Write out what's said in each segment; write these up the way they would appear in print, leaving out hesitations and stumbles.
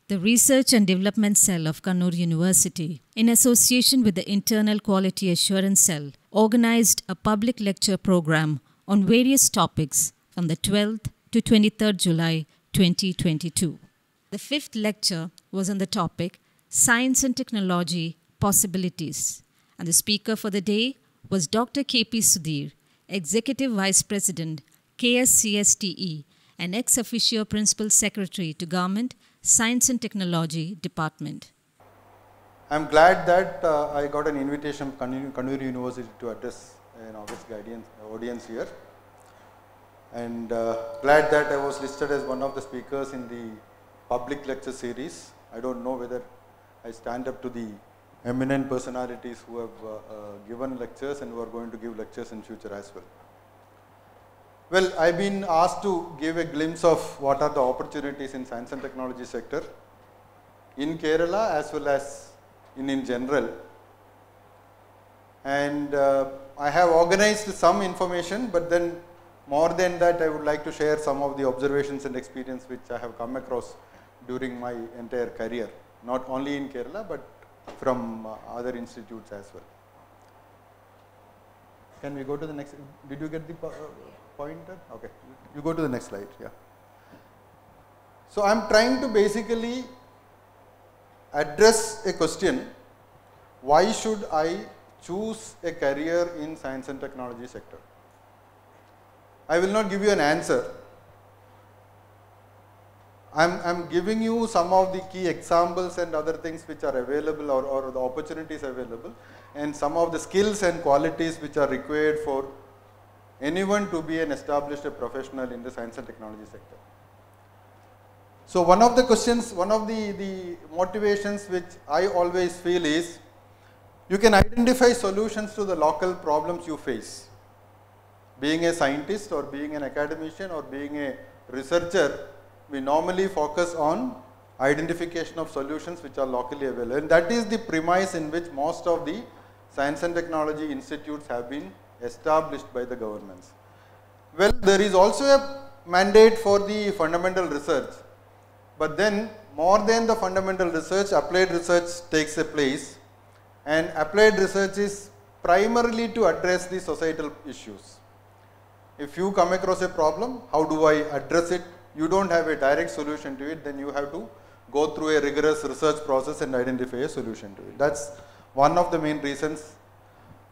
The Research and Development Cell of Kannur University, in association with the Internal Quality Assurance Cell, organized a public lecture program on various topics from the 12th to 23rd July 2022. The fifth lecture was on the topic Science and Technology Possibilities, and the speaker for the day was Dr. K.P. Sudhir, Executive Vice President, KSCSTE, and ex officio Principal Secretary to Government, Science and Technology Department. I am glad that I got an invitation from Kannur University to address an August audience here, and glad that I was listed as one of the speakers in the public lecture series. I don't know whether I stand up to the eminent personalities who have given lectures and who are going to give lectures in future as well. Well, I've been asked to give a glimpse of what are the opportunities in science and technology sector in Kerala as well as in general. And I have organized some information, but then more than that I would like to share some of the observations and experience which I have come across during my entire career, not only in Kerala but from other institutes as well. Can we go to the next? Did you get the pointer? Okay, you go to the next slide. Yeah. So I am trying to basically address a question: why should I choose a career in science and technology sector? I will not give you an answer. I'm giving you some of the key examples and other things which are available or the opportunities available, and some of the skills and qualities which are required for anyone to be an established professional in the science and technology sector. So one of the questions, one of the motivations which I always feel is, you can identify solutions to the local problems you face. Being a scientist or being an academician or being a researcher, we normally focus on identification of solutions which are locally available, and that is the premise in which most of the science and technology institutes have been established by the governments. Well, there is also a mandate for the fundamental research, but then more than the fundamental research, applied research takes a place, and applied research is primarily to address the societal issues. If you come across a problem, how do I address it? You don't have a direct solution to it, then you have to go through a rigorous research process and identify a solution to it. That's one of the main reasons.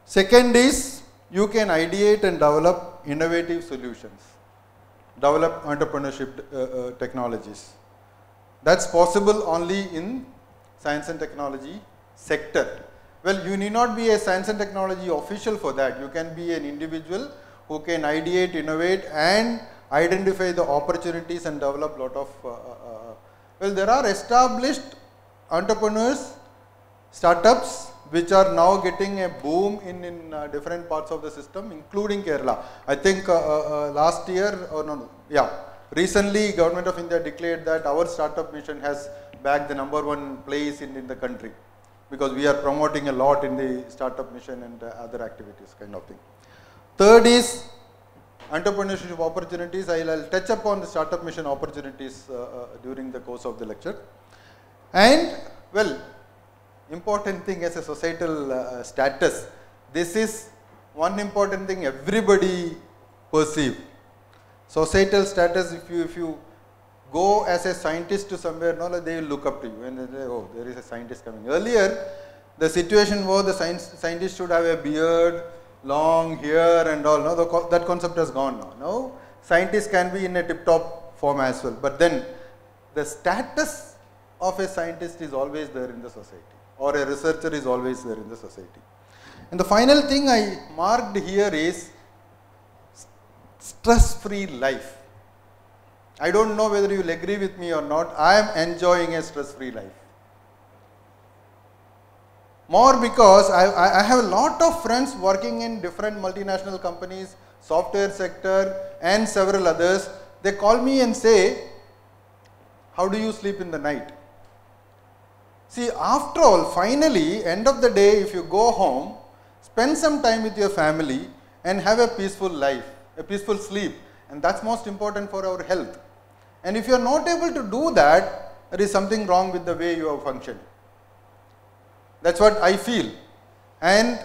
Second is, you can ideate and develop innovative solutions, develop entrepreneurship technologies. That's possible only in science and technology sector. Well, you need not be a science and technology official for that. You can be an individual who can ideate, innovate, and identify the opportunities and develop lot of, well, there are established entrepreneurs, startups, which are now getting a boom in different parts of the system, including Kerala. I think last year, recently Government of India declared that our startup mission has bagged the #1 place in the country, because we are promoting a lot in the startup mission and other activities kind of thing. Third is entrepreneurship opportunities. I'll touch upon the startup mission opportunities during the course of the lecture. And well, important thing as a societal status, this is one important thing everybody perceive. Societal status, if you go as a scientist to somewhere, no, they will look up to you and they say, oh, there is a scientist coming. Earlier, the situation was the scientist should have a beard, long hair and all. No, that concept has gone now. Now, scientists can be in a tip-top form as well. But then, the status of a scientist is always there in the society, or a researcher is always there in the society. And the final thing I marked here is stress-free life. I don't know whether you will agree with me or not. I am enjoying a stress-free life. More because I have a lot of friends working in different multinational companies, software sector and several others. They call me and say, how do you sleep in the night? See, after all, finally, end of the day, if you go home, spend some time with your family and have a peaceful life, a peaceful sleep, and that's most important for our health. And if you are not able to do that, there is something wrong with the way you have functioned. That's what I feel. And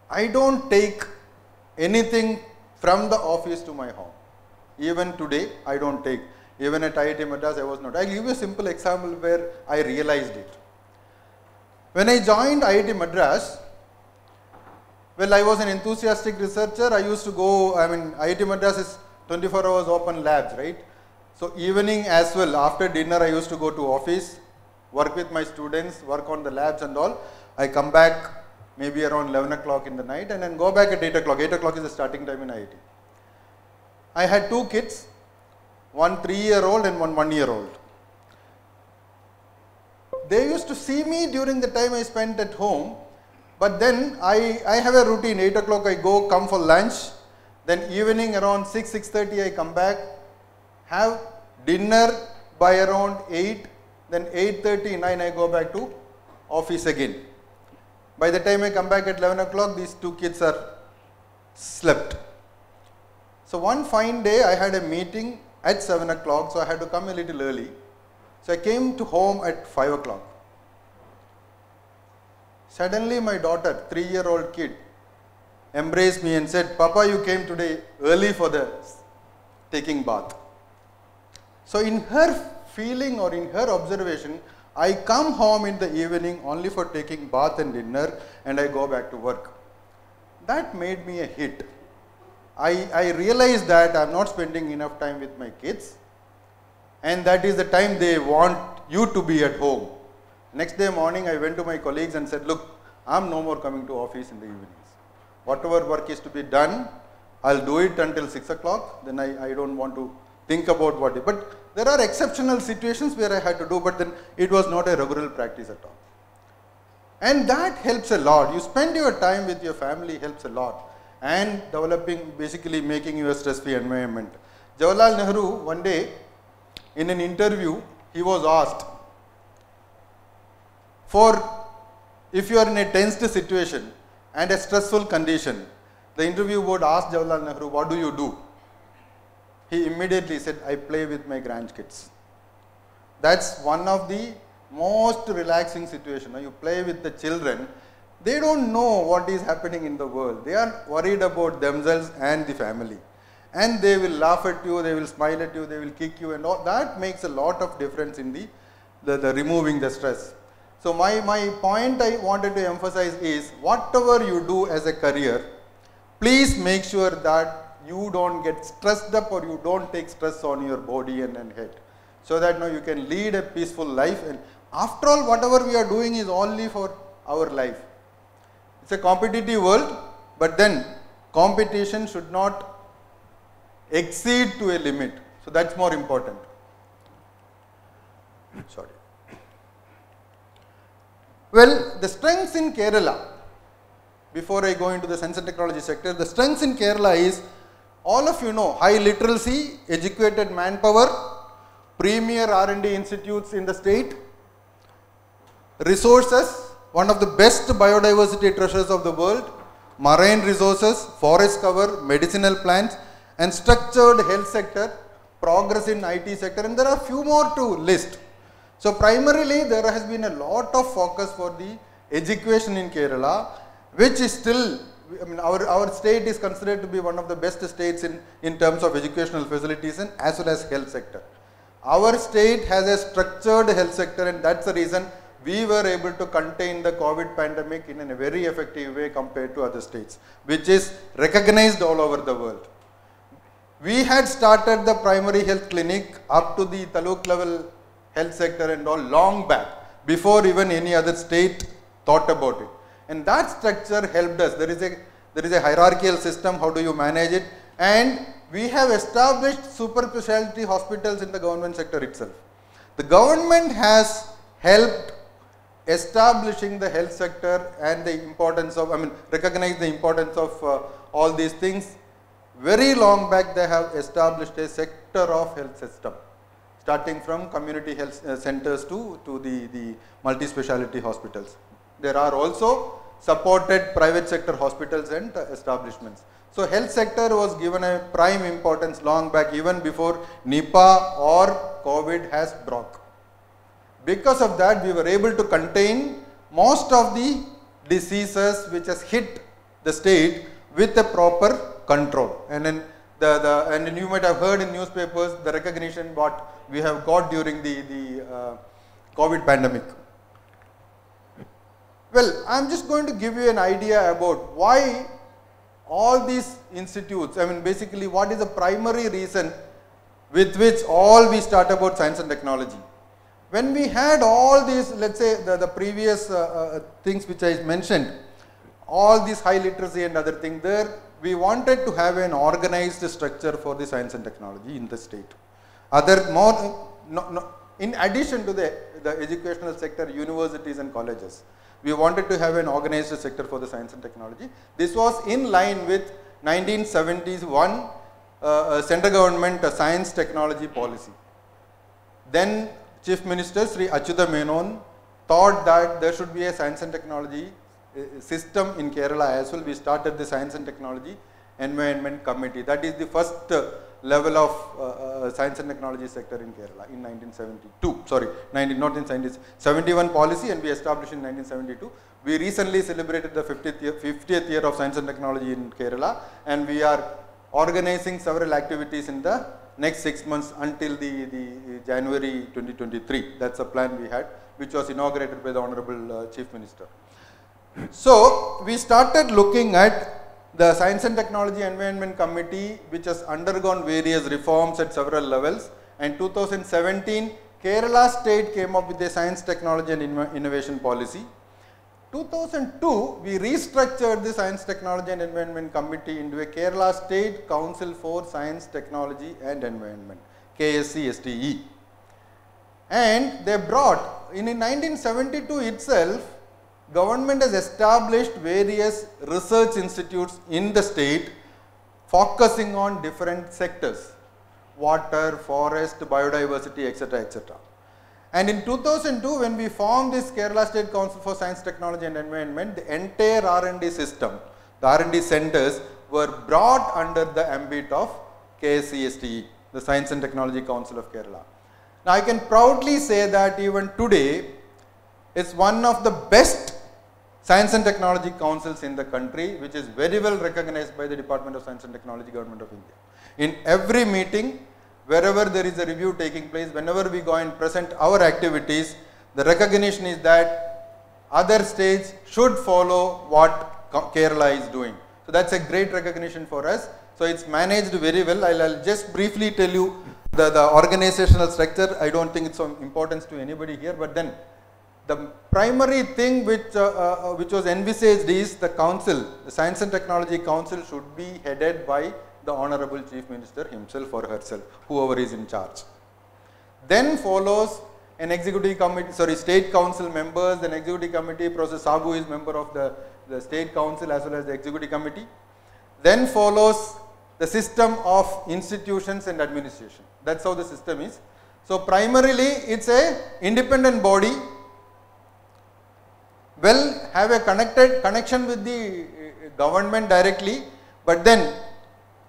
I don't take anything from the office to my home. Even today, I don't take. Even at IIT Madras, I was not. I'll give you a simple example where I realized it. When I joined IIT Madras, well, I was an enthusiastic researcher. I used to go, IIT Madras is 24 hours open labs, right? So evening as well, after dinner, I used to go to office, work with my students, work on the labs and all. I come back maybe around 11 o'clock in the night and then go back at 8 o'clock. 8 o'clock is the starting time in IIT. I had two kids, one 3-year-old and one 1-year-old. They used to see me during the time I spent at home, but then I have a routine. 8 o'clock I go, come for lunch, then evening around 6:30 I come back, have dinner by around 8, then 8:30, 9 I go back to office again. By the time I come back at 11 o'clock, these two kids are slept. So one fine day I had a meeting at 7 o'clock, so I had to come a little early. So I came to home at 5 o'clock. Suddenly my daughter, 3-year-old kid, embraced me and said, "Papa, you came today early for the taking bath." So in her feeling or in her observation, I come home in the evening only for taking bath and dinner and I go back to work. That made me a hit. I realized that I am not spending enough time with my kids and that is the time they want you to be at home. Next day morning I went to my colleagues and said, "Look, I am no more coming to office in the evenings. Whatever work is to be done, I will do it until 6 o'clock, then I don't want to think about what it." But there are exceptional situations where I had to do, but then it was not a regular practice at all. And that helps a lot. You spend your time with your family helps a lot. And developing, basically making you a stress-free environment. Jawaharlal Nehru, one day in an interview, he was asked, if you are in a tensed situation and a stressful condition, the interview board asked Jawaharlal Nehru, "What do you do?" He immediately said, "I play with my grandkids." That's one of the most relaxing situations. You play with the children. They don't know what is happening in the world. They are worried about themselves and the family. And they will laugh at you, they will smile at you, they will kick you and all. That makes a lot of difference in the removing the stress. So my point I wanted to emphasize is, whatever you do as a career, please make sure that you don't get stressed up or you don't take stress on your body and head. So that now you can lead a peaceful life. And after all, whatever we are doing is only for our life. It's a competitive world, but then competition should not exceed to a limit. So that's more important. Sorry. Well, the strengths in Kerala, before I go into the science and technology sector, the strengths in Kerala is, all of you know, high literacy, educated manpower, premier R&D institutes in the state, resources, one of the best biodiversity treasures of the world, marine resources, forest cover, medicinal plants, and structured health sector, progress in IT sector, and there are few more to list. So primarily there has been a lot of focus for the education in Kerala, which is still, our state is considered to be one of the best states in terms of educational facilities and as well as health sector. Our state has a structured health sector, and that's the reason we were able to contain the COVID pandemic in a very effective way compared to other states, which is recognized all over the world. We had started the primary health clinic up to the taluk level health sector and all long back, before even any other state thought about it. And that structure helped us. There is a hierarchical system, how do you manage it? And we have established super specialty hospitals in the government sector itself. The government has helped establishing the health sector and the importance of, recognize the importance of all these things. Very long back they have established a sector of health system, starting from community health centers to the multi-speciality hospitals. There are also supported private sector hospitals and establishments. So health sector was given a prime importance long back, even before Nipah or COVID has broke. Because of that, we were able to contain most of the diseases which has hit the state with a proper control. And then and you might have heard in newspapers the recognition what we have got during the COVID pandemic. Well, I am just going to give you an idea about why all these institutes, I mean basically what is the primary reason with which all we start about science and technology. When we had all these, let's say the previous things which I mentioned, all these high literacy and other things there, we wanted to have an organized structure for the science and technology in the state. In addition to the educational sector, universities and colleges, we wanted to have an organized sector for the science and technology. This was in line with 1971 central government science technology policy. Then Chief Minister Sri Achyuta Menon thought that there should be a science and technology system in Kerala as well. We started the Science and Technology Environment Committee. That is the first level of science and technology sector in Kerala in 1972. Sorry, not in 1971 policy, and we established in 1972. We recently celebrated the 50th year of science and technology in Kerala, and we are organizing several activities in the next 6 months until the January 2023. That's a plan we had, which was inaugurated by the Honorable Chief Minister. So we started looking at the Science and Technology Environment Committee, which has undergone various reforms at several levels, and 2017 Kerala State came up with a Science, Technology and Innovation Policy. 2002 we restructured the Science, Technology and Environment Committee into a Kerala State Council for Science, Technology and Environment, KSCSTE. And they brought, in 1972 itself, government has established various research institutes in the state focusing on different sectors, water, forest, biodiversity, etc., etc. And in 2002, when we formed this Kerala State Council for Science, Technology and Environment, the entire R&D system, the R&D centers were brought under the ambit of KSCSTE, the Science and Technology Council of Kerala. Now I can proudly say that even today, it's one of the best Science and Technology Councils in the country, which is very well recognized by the Department of Science and Technology, Government of India. In every meeting, wherever there is a review taking place, whenever we go and present our activities, the recognition is that other states should follow what Kerala is doing. So that's a great recognition for us. So it's managed very well. I'll just briefly tell you the organizational structure. I don't think it's of importance to anybody here, but then the primary thing which was envisaged is the council, the Science and Technology Council should be headed by the Honorable Chief Minister himself or herself, whoever is in charge. Then follows an executive committee, state council members, an executive committee. Professor Sabu is member of the state council as well as the executive committee. Then follows the system of institutions and administration. That's how the system is. So primarily it's a independent body, well, have a connection with the government directly, but then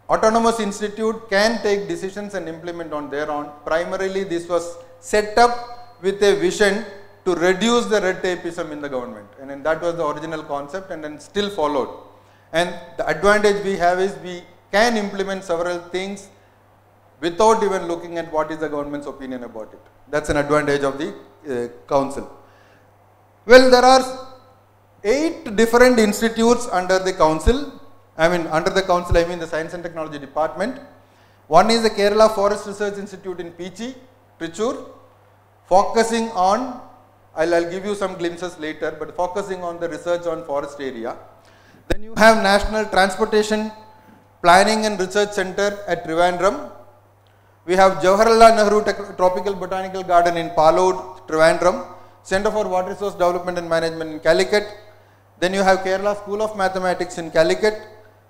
autonomous institute can take decisions and implement on their own. Primarily this was set up with a vision to reduce the red tapeism in the government, and then that was the original concept and then still followed. And the advantage we have is we can implement several things without even looking at what is the government's opinion about it. That's an advantage of the council. Well, there are 8 different institutes under the council. Under the council I mean the Science and Technology Department. One is the Kerala Forest Research Institute in Pichi, Trichur, focusing on, I'll give you some glimpses later, but focusing on the research on forest area. Then you have National Transportation Planning and Research Center at Trivandrum. We have Jawaharlal Nehru Tropical Botanical Garden in Palod, Trivandrum. Center for Water Resource Development and Management in Calicut. Then you have Kerala School of Mathematics in Calicut,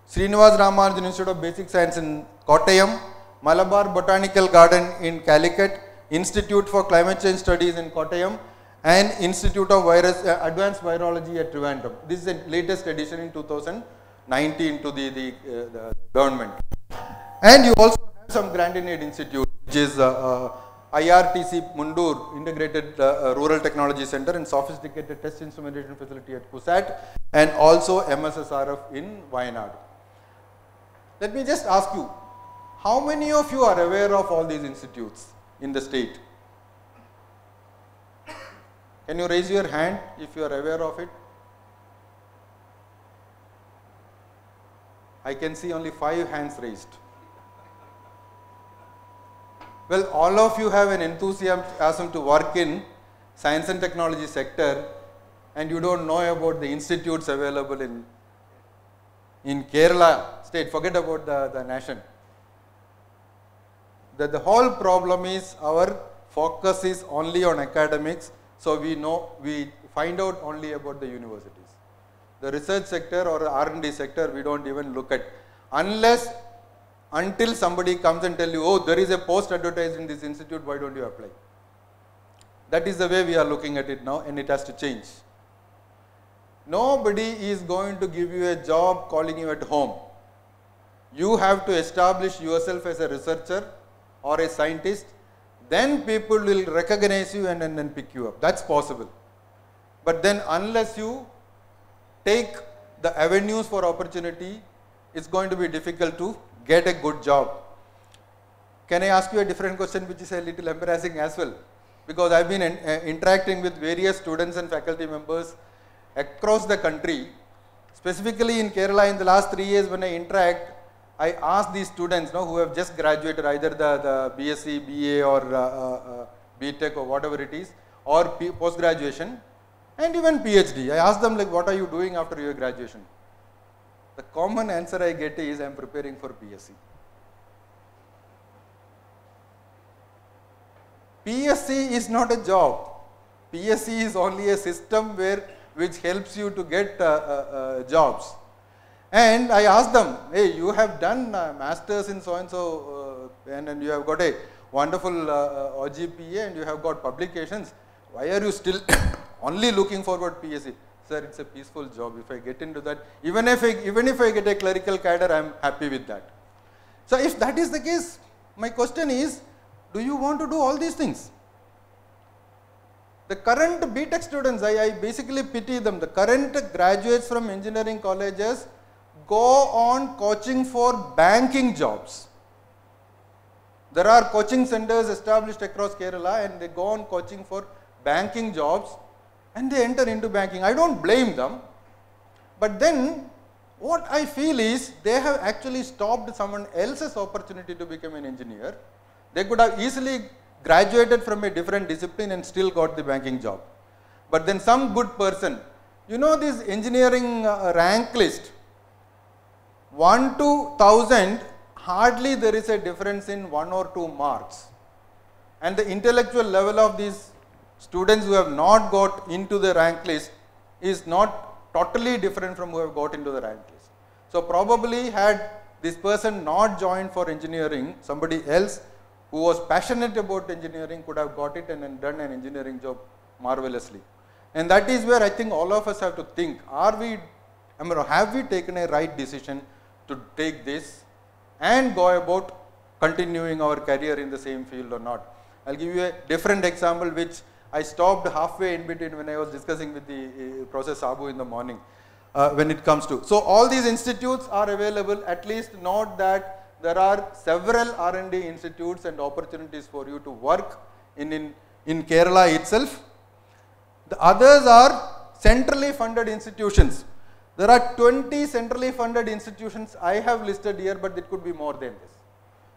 Srinivas Ramanujan Institute of Basic Science in Kottayam, Malabar Botanical Garden in Calicut, Institute for Climate Change Studies in Kottayam, and Institute of Advanced Virology at Trivandrum. This is the latest edition in 2019 to the government. And you also have some grant in aid institute, which is IRTC Mundur Integrated Rural Technology Center and Sophisticated Test Instrumentation Facility at Kusat, and also MSSRF in Wayanad. Let me just ask you, how many of you are aware of all these institutes in the state? Can you raise your hand if you are aware of it? I can see only 5 hands raised. Well, all of you have an enthusiasm to work in science and technology sector, and you don't know about the institutes available in Kerala state. Forget about the nation. The whole problem is our focus is only on academics, so we find out only about the universities. The research sector or R&D sector we don't even look at, until somebody comes and tell you, oh, there is a post advertised in this institute, why don't you apply? That is the way we are looking at it now, and it has to change. Nobody is going to give you a job calling you at home. You have to establish yourself as a researcher or a scientist, then people will recognize you and then pick you up. That's possible. But then unless you take the avenues for opportunity, it's going to be difficult to get a good job. Can I ask you a different question which is a little embarrassing as well? Because I've been interacting with various students and faculty members across the country. Specifically in Kerala, in the last 3 years when I interact, I ask these students who have just graduated, either the BSc, BA or BTech or whatever it is, or post-graduation, and even PhD. I ask them, like, what are you doing after your graduation? The common answer I get is, I am preparing for PSc. PSc is not a job. PSc is only a system which helps you to get jobs. And I ask them, hey, you have done masters in so and so, and you have got a wonderful OGPA and you have got publications. Why are you still only looking forward to PSc? Sir, it's a peaceful job. If I get into that, even if I get a clerical cadre, I am happy with that. So if that is the case, my question is, do you want to do all these things? The current BTech students, I basically pity them. The current graduates from engineering colleges go on coaching for banking jobs. There are coaching centers established across Kerala, and they go on coaching for banking jobs, and they enter into banking. I don't blame them, but then what I feel is they have actually stopped someone else's opportunity to become an engineer. They could have easily graduated from a different discipline and still got the banking job. But then some good person, this engineering rank list, 1 to 1000, hardly there is a difference in 1 or 2 marks. And the intellectual level of these students who have not got into the rank list is not totally different from who have got into the rank list. So probably had this person not joined for engineering, somebody else who was passionate about engineering could have got it and then done an engineering job marvelously. And that is where I think all of us have to think, have we taken a right decision to take this and go about continuing our career in the same field or not? I'll give you a different example which I stopped halfway in between when I was discussing with the Professor Sabu in the morning when it comes to. So all these institutes are available. At least note that there are several R&D institutes and opportunities for you to work in Kerala itself. The others are centrally funded institutions. There are 20 centrally funded institutions I have listed here, but it could be more than this.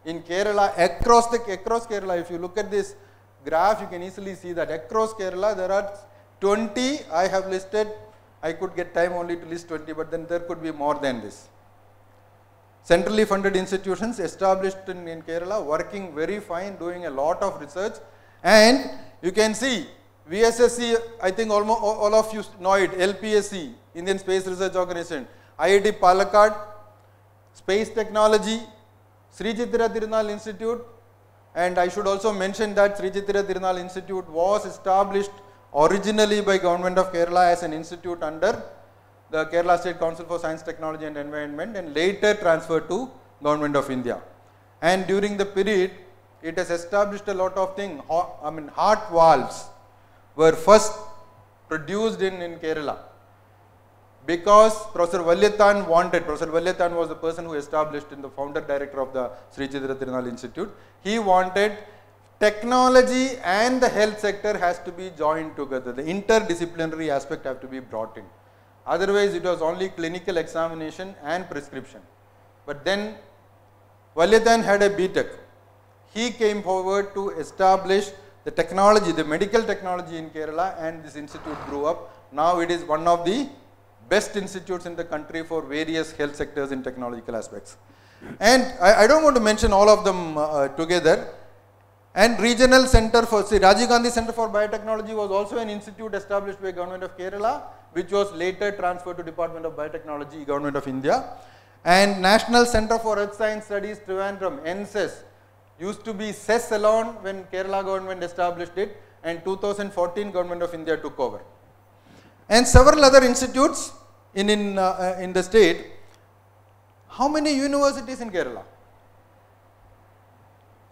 In Kerala, across Kerala, if you look at this graph, you can easily see that across Kerala there are 20 I have listed. I could get time only to list 20, but then there could be more than this. Centrally funded institutions established in Kerala, working very fine, doing a lot of research. And you can see VSSC, I think almost all of you know it, LPSC, Indian Space Research Organization, IIT Palakkad, Space Technology, Sri Chitra Tirunal Institute, and I should also mention that Sri Chitra Tirunal Institute was established originally by Government of Kerala as an institute under the Kerala State Council for Science, Technology and Environment, and later transferred to Government of India. And during the period, it has established a lot of things. Heart valves were first produced in Kerala because Professor Valyathan was the person who established and the founder director of the Sri Chitra Tirunal Institute. He wanted technology and the health sector has to be joined together. The interdisciplinary aspect have to be brought in. Otherwise, it was only clinical examination and prescription. But then Valyathan had a BTech. He came forward to establish the technology, the medical technology in Kerala, and this institute grew up. Now it is one of the best institutes in the country for various health sectors in technological aspects. And I don't want to mention all of them together. And regional center for, Rajiv Gandhi Center for Biotechnology was also an institute established by Government of Kerala, which was later transferred to Department of Biotechnology, Government of India. And National Center for Earth Science Studies, Trivandrum, NCES, used to be CES alone when Kerala government established it, and 2014 Government of India took over. And several other institutes in the state. How many universities in Kerala?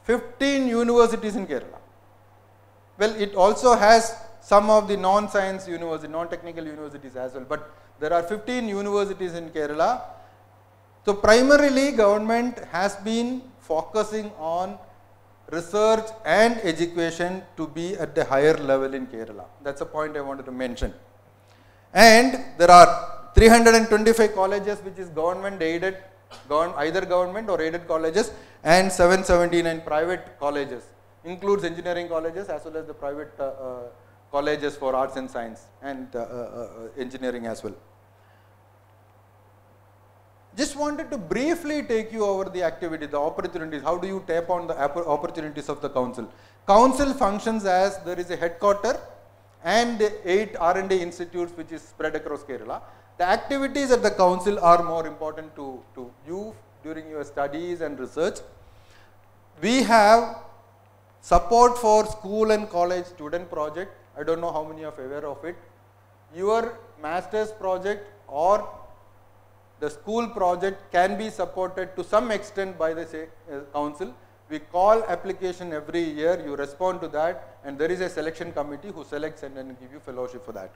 15 universities in Kerala. Well, it also has some of the non-science universities, non-technical universities as well, but there are 15 universities in Kerala. So primarily government has been focusing on research and education to be at the higher level in Kerala. That's a point I wanted to mention. And there are 325 colleges which is government aided, either government or aided colleges, and 779 private colleges, includes engineering colleges as well as the private colleges for arts and science and engineering as well. Just wanted to briefly take you over the activity, the opportunities. How do you tap on the opportunities of the council? Council functions as there is a headquarter and 8 R&D institutes which is spread across Kerala. The activities at the council are more important to you during your studies and research. We have support for school and college student project. I don't know how many are aware of it. Your master's project or the school project can be supported to some extent by the council. We call application every year, you respond to that, and there is a selection committee who selects and then give you fellowship for that.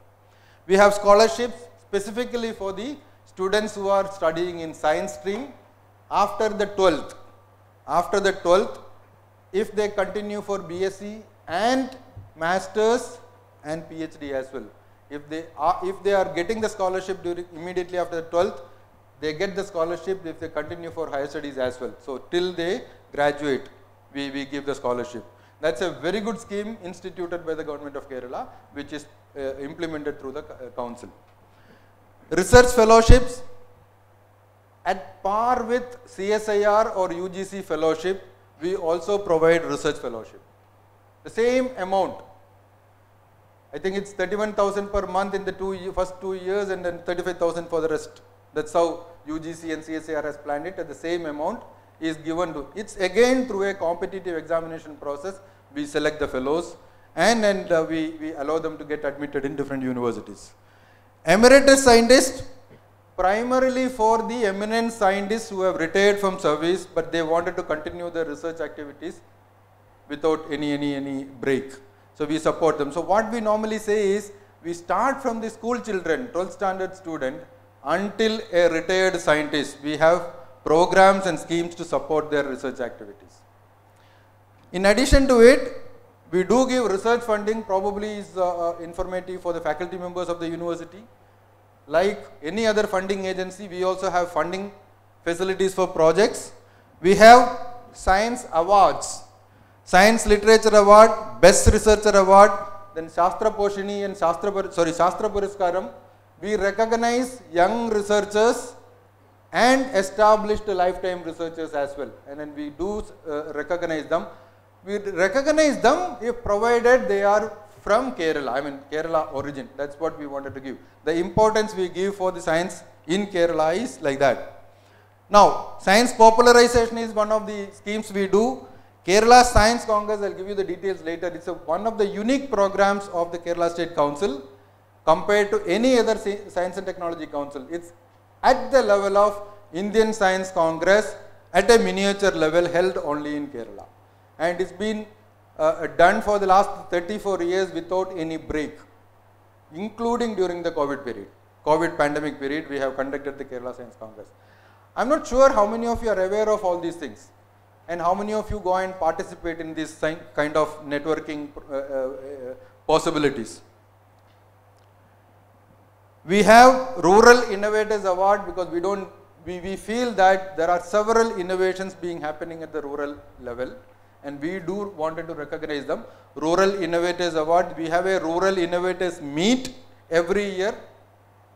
We have scholarships specifically for the students who are studying in science stream after the 12th. After the 12th, if they continue for BSc and Masters and PhD as well. If they are getting the scholarship immediately after the 12th, they get the scholarship if they continue for higher studies as well. So till they graduate, we give the scholarship. That's a very good scheme instituted by the Government of Kerala, which is implemented through the council. Research fellowships at par with CSIR or UGC fellowship, we also provide research fellowship. The same amount. I think it's 31,000 per month in the first 2 years and then 35,000 for the rest. That's how UGC and CSIR has planned it, at the same amount is given to. It's again through a competitive examination process. We select the fellows and we allow them to get admitted in different universities. Emeritus scientist, primarily for the eminent scientists who have retired from service, but they wanted to continue their research activities without any break. So we support them. So what we normally say is, we start from the school children, 12th standard student, until a retired scientist. We have programs and schemes to support their research activities. In addition to it, we do give research funding, probably is informative for the faculty members of the university. Like any other funding agency, we also have funding facilities for projects. We have science awards, Science Literature Award, Best Researcher Award, then Shastra Poshini and Shastra Puriskaram. We recognize young researchers and established lifetime researchers as well, and then we do recognize them. We recognize them if provided they are from Kerala, Kerala origin. That's what we wanted to give. The importance we give for the science in Kerala is like that. Now, science popularization is one of the schemes we do. Kerala Science Congress, I'll give you the details later. It's one of the unique programs of the Kerala State Council compared to any other science and technology council. It's at the level of Indian Science Congress at a miniature level held only in Kerala. and it's been done for the last 34 years without any break, including during the COVID pandemic period. We have conducted the Kerala Science Congress. I'm not sure how many of you are aware of all these things, and how many of you go and participate in this kind of networking possibilities. We have Rural Innovators Award because we feel that there are several innovations being happening at the rural level, and we do wanted to recognize them. Rural Innovators Award, we have a Rural Innovators Meet every year,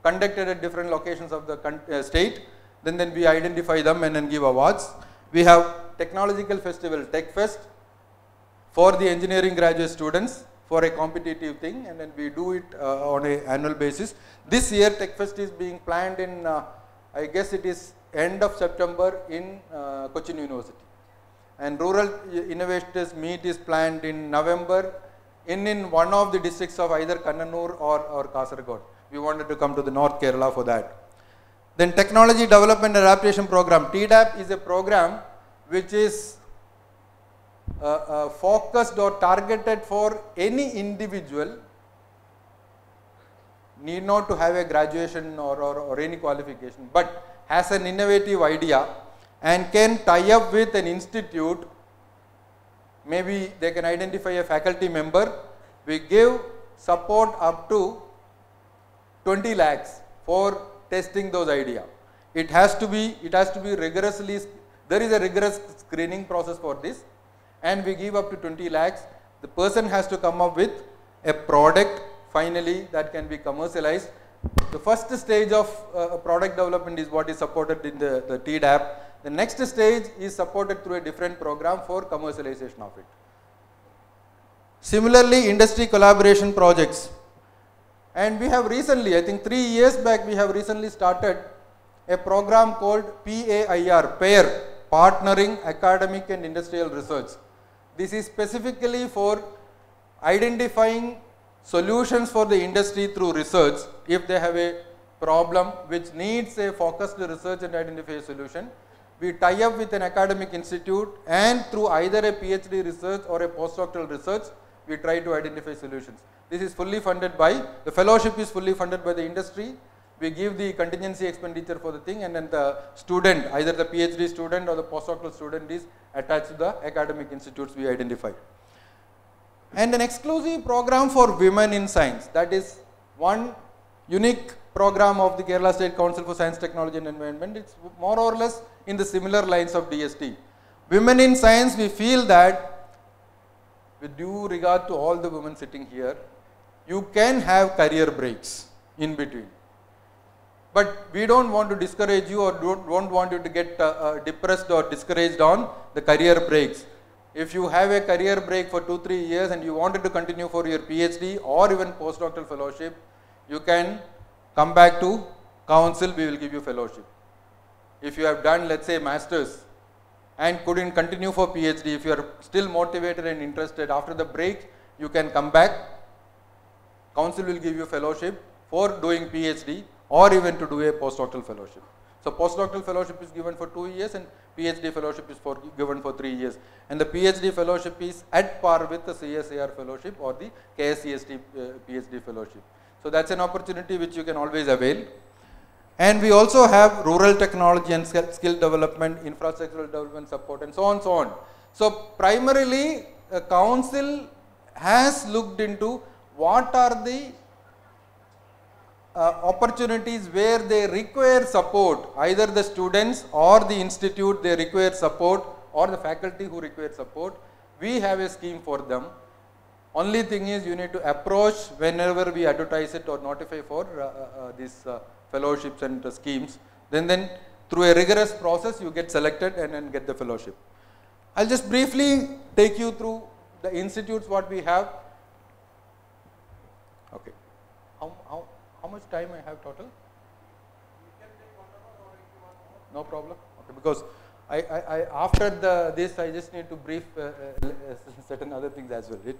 conducted at different locations of the state. Then we identify them and then give awards. We have Technological Festival, Tech Fest, for the engineering graduate students, for a competitive thing, and then we do it on an annual basis. This year Tech Fest is being planned in, I guess it is end of September in Cochin University. And Rural Innovators Meet is planned in November in one of the districts of either Kannur or Kasaragod. We wanted to come to the North Kerala for that. Then Technology Development and Adaptation Program. TDAP is a program which is focused or targeted for any individual, need not to have a graduation or any qualification, but has an innovative idea and can tie up with an institute. Maybe they can identify a faculty member. We give support up to 20 lakhs for testing those ideas. It has to be rigorously, there is a rigorous screening process for this, and we give up to 20 lakhs. The person has to come up with a product finally that can be commercialized. The first stage of product development is what is supported in the TDAP. The next stage is supported through a different program for commercialization of it. Similarly, industry collaboration projects. And we have recently, I think 3 years back, we have recently started a program called PAIR, PAIR, Partnering Academic and Industrial Research. This is specifically for identifying solutions for the industry through research. If they have a problem which needs a focused research and identify a solution, we tie up with an academic institute, and through either a PhD research or a postdoctoral research, we try to identify solutions. This is fully funded by, the fellowship is fully funded by the industry. We give the contingency expenditure for the thing, and then the student, either the PhD student or the postdoctoral student, is attached to the academic institutes we identify. And an exclusive program for women in science. That is one unique program of the Kerala State Council for Science, Technology and Environment. It's more or less in the similar lines of DST. Women in science, we feel that with due regard to all the women sitting here, you can have career breaks in between. But we don't want to discourage you or don't want you to get depressed or discouraged on the career breaks. If you have a career break for 2-3 years and you wanted to continue for your PhD or even postdoctoral fellowship, you can come back to council, we will give you fellowship. If you have done, let's say, masters and couldn't continue for PhD, if you are still motivated and interested, after the break, you can come back. Council will give you fellowship for doing PhD or even to do a postdoctoral fellowship. So postdoctoral fellowship is given for 2 years and PhD fellowship is given for 3 years. And the PhD fellowship is at par with the CSIR fellowship or the KSCST PhD fellowship. So that's an opportunity which you can always avail. And we also have rural technology and skill development, infrastructural development support, and so on, so on. So primarily, a council has looked into what are the opportunities where they require support, either the students or the institute, they require support, or the faculty who require support. We have a scheme for them. Only thing is, you need to approach whenever we advertise it or notify for these fellowships and schemes. Then through a rigorous process, you get selected and then get the fellowship. I'll just briefly take you through the institutes what we have. Okay. How much time I have total? You can take 1 hour or if you want more. No problem. Okay, because after this I just need to brief certain other things as well. Right?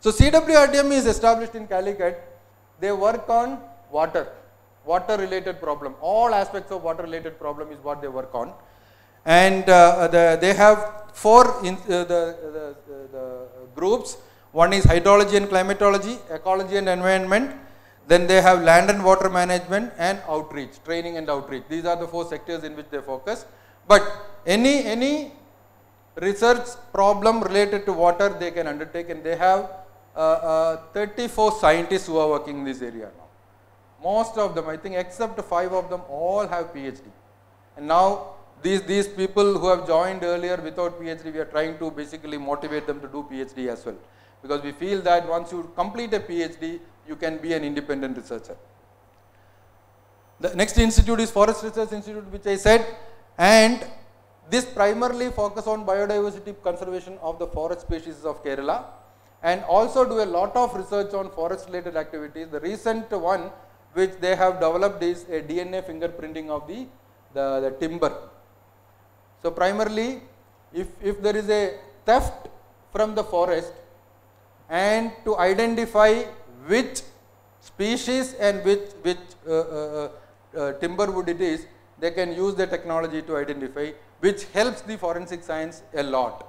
So CWRDM is established in Calicut. They work on water related problem. All aspects of water related problem is what they work on. And they have four the groups. One is hydrology and climatology, ecology and environment. Then they have land and water management and outreach, training and outreach. These are the four sectors in which they focus. But any research problem related to water they can undertake, and they have 34 scientists who are working in this area now. Most of them, I think except 5 of them, all have PhD. And now these people who have joined earlier without PhD, we are trying to basically motivate them to do PhD as well. Because we feel that once you complete a PhD, you can be an independent researcher. The next institute is Forest Research Institute, which I said, and this primarily focus on biodiversity conservation of the forest species of Kerala, and also do a lot of research on forest related activities. The recent one which they have developed is a DNA fingerprinting of the timber. So primarily, if there is a theft from the forest, and to identify which species and which timber wood it is, they can use the technology to identify, which helps the forensic science a lot.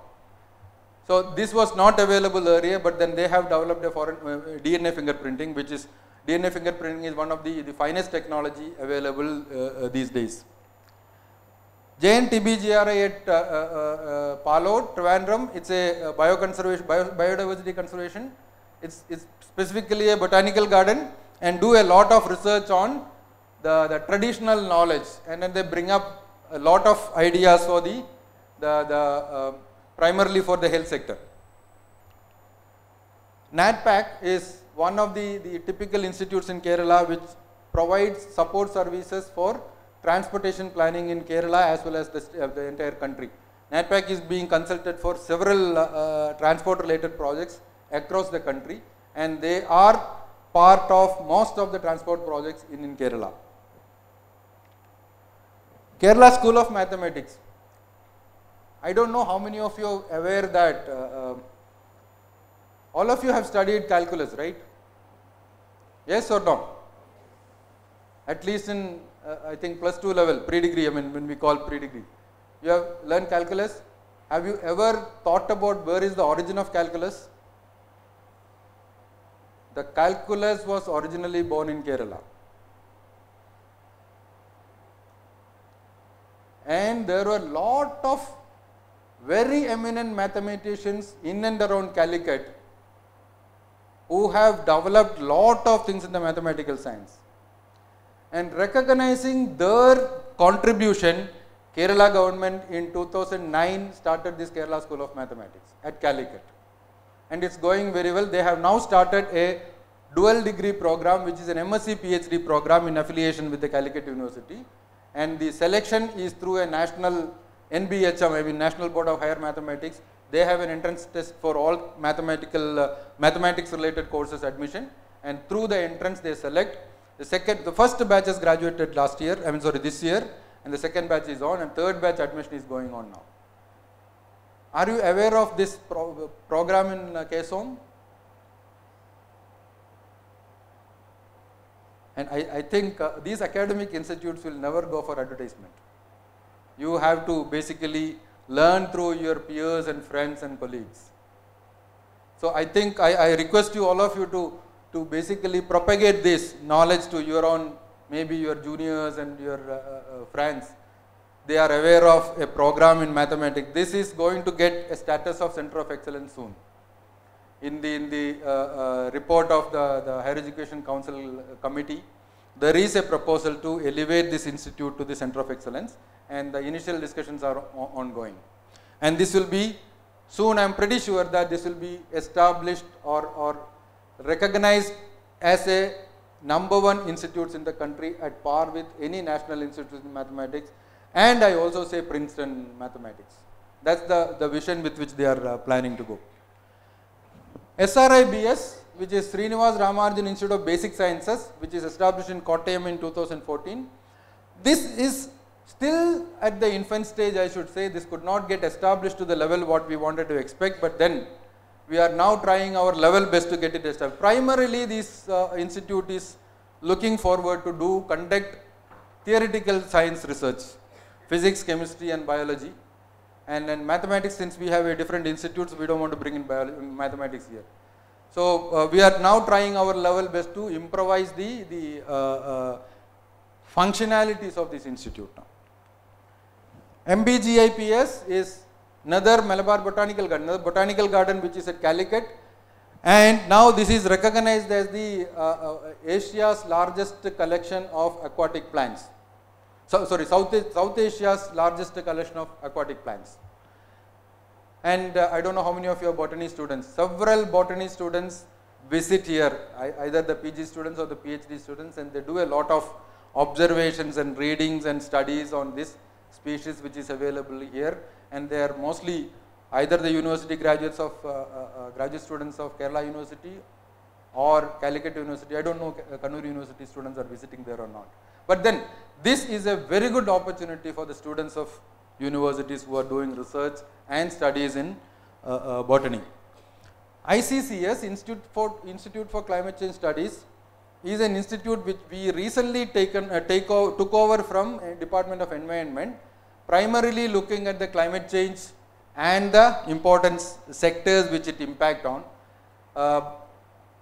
So this was not available earlier, but then they have developed a DNA fingerprinting, which is DNA fingerprinting is one of the finest technology available these days. JNTBGRI at Palod, Trivandrum, it's a biodiversity conservation. It's specifically a botanical garden, and do a lot of research on the traditional knowledge, and then they bring up a lot of ideas for primarily for the health sector. NADPAC is one of the typical institutes in Kerala which provides support services for transportation planning in Kerala as well as the entire country. NADPAC is being consulted for several transport related projects across the country, and they are part of most of the transport projects in Kerala. Kerala School of Mathematics. I don't know how many of you are aware that all of you have studied calculus, right? Yes or no? At least in I think +2 level, pre-degree, I mean when we call pre-degree. You have learned calculus. Have you ever thought about where is the origin of calculus? The calculus was originally born in Kerala. And there were a lot of very eminent mathematicians in and around Calicut who have developed lot of things in the mathematical science. And recognizing their contribution, Kerala government in 2009 started this Kerala School of Mathematics at Calicut. And it's going very well. They have now started a dual degree program, which is an MSc PhD program in affiliation with the Calicut University. And the selection is through a national NBHM, I mean National Board of Higher Mathematics. They have an entrance test for all mathematics related courses admission, and through the entrance they select. The first batch has graduated this year, and the second batch is on, and third batch admission is going on now. Are you aware of this program in KSOM? And I think these academic institutes will never go for advertisement. You have to basically learn through your peers and friends and colleagues. So I think I request you, all of you, to basically propagate this knowledge to your own, maybe your juniors and your friends. They are aware of a program in mathematics. This is going to get a status of Center of Excellence soon. In the report of the Higher Education Council Committee, there is a proposal to elevate this institute to the Center of Excellence, and the initial discussions are ongoing. And this will be soon, I am pretty sure that this will be established or recognized as a #1 institutes in the country at par with any national institute in mathematics, and I also say Princeton mathematics. That's the vision with which they are planning to go. SRIBS, which is Srinivas Ramanujan Institute of Basic Sciences, which is established in Kottayam in 2014. This is still at the infant stage, I should say. This could not get established to the level what we wanted to expect, but then we are now trying our level best to get it established. Primarily, this institute is looking forward to conduct theoretical science research, physics, chemistry and biology. And then mathematics, since we have a different institutes, we don't want to bring in mathematics here. So we are now trying our level best to improvise the functionalities of this institute now. MBGIPS is another Malabar Botanical Garden, which is at Calicut, and now this is recognized as the Asia's largest collection of aquatic plants. South Asia's largest collection of aquatic plants. And I don't know how many of you are botany students. Several botany students visit here, either the PG students or the PhD students, and they do a lot of observations and readings and studies on this species which is available here, and they are mostly either the university graduates of graduate students of Kerala University or Calicut University. I don't know Kannur University students are visiting there or not. But then this is a very good opportunity for the students of universities who are doing research and studies in botany. ICCS, Institute for Climate Change Studies, is an institute which we recently took over from Department of Environment, primarily looking at the climate change and the important sectors which it impact on.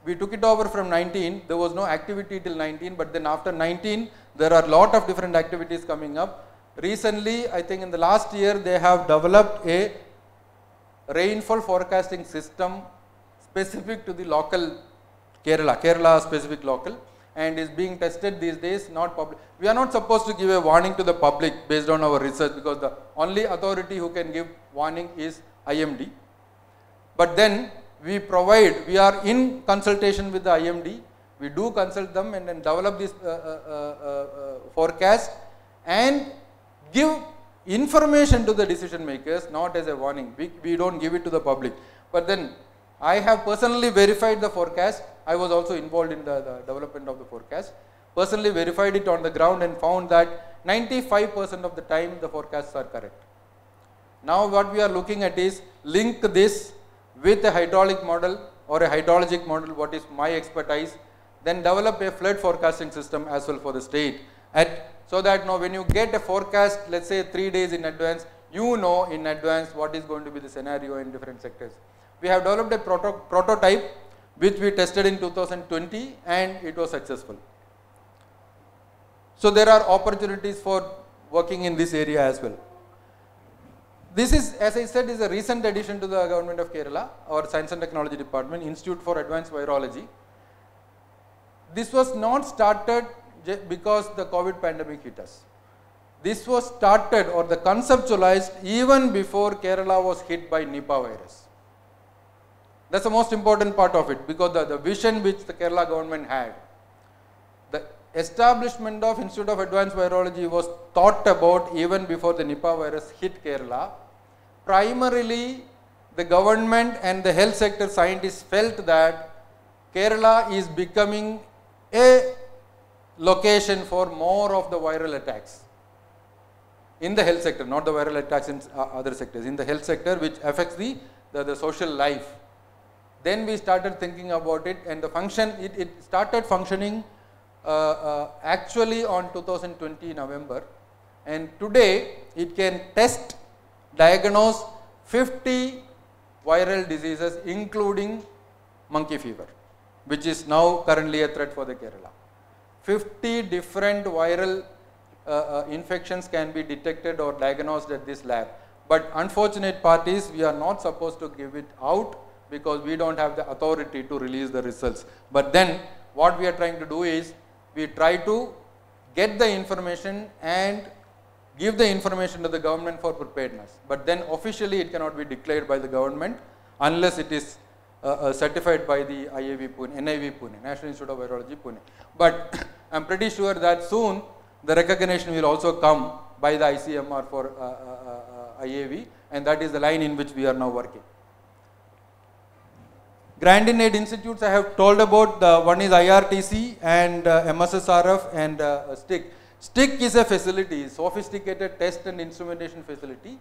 We took it over from 19, there was no activity till 19, but then after 19, there are a lot of different activities coming up. Recently, I think in the last year, they have developed a rainfall forecasting system specific to the local Kerala specific local, and is being tested these days, not public. We are not supposed to give a warning to the public based on our research, because the only authority who can give warning is IMD. But then we are in consultation with the IMD, we do consult them and then develop this forecast and give information to the decision makers, not as a warning. We don't give it to the public. But then I have personally verified the forecast. I was also involved in the development of the forecast. Personally verified it on the ground and found that 95% of the time the forecasts are correct. Now what we are looking at is link this with a hydraulic model or a hydrologic model, what is my expertise, then develop a flood forecasting system as well for the state. So that now when you get a forecast, let's say 3 days in advance, you know in advance what is going to be the scenario in different sectors. We have developed a prototype which we tested in 2020 and it was successful. So there are opportunities for working in this area as well. This is, as I said, is a recent addition to the Government of Kerala, our Science and Technology Department, Institute for Advanced Virology. This was not started because the COVID pandemic hit us. This was started or the conceptualized even before Kerala was hit by Nipah virus. That's the most important part of it, because the vision which the Kerala government had, the establishment of Institute of Advanced Virology was thought about even before the Nipah virus hit Kerala. Primarily, the government and the health sector scientists felt that Kerala is becoming a location for more of the viral attacks in the health sector, not the viral attacks in other sectors, in the health sector which affects the social life. Then we started thinking about it, and the function, it started functioning actually on 2020 November, and today it can test, diagnose 50 viral diseases including monkey fever, which is now currently a threat for the Kerala. 50 different viral infections can be detected or diagnosed at this lab, but unfortunate part is we are not supposed to give it out because we don't have the authority to release the results. But then what we are trying to do is we try to get the information and give the information to the government for preparedness. But then officially it cannot be declared by the government unless it is certified by the NIV Pune, National Institute of Virology Pune. But I am pretty sure that soon the recognition will also come by the ICMR for IAV, and that is the line in which we are now working. Grant in aid institutes I have told about, the one is IRTC and MSSRF and STIC. STIC is a facility, sophisticated test and instrumentation facility.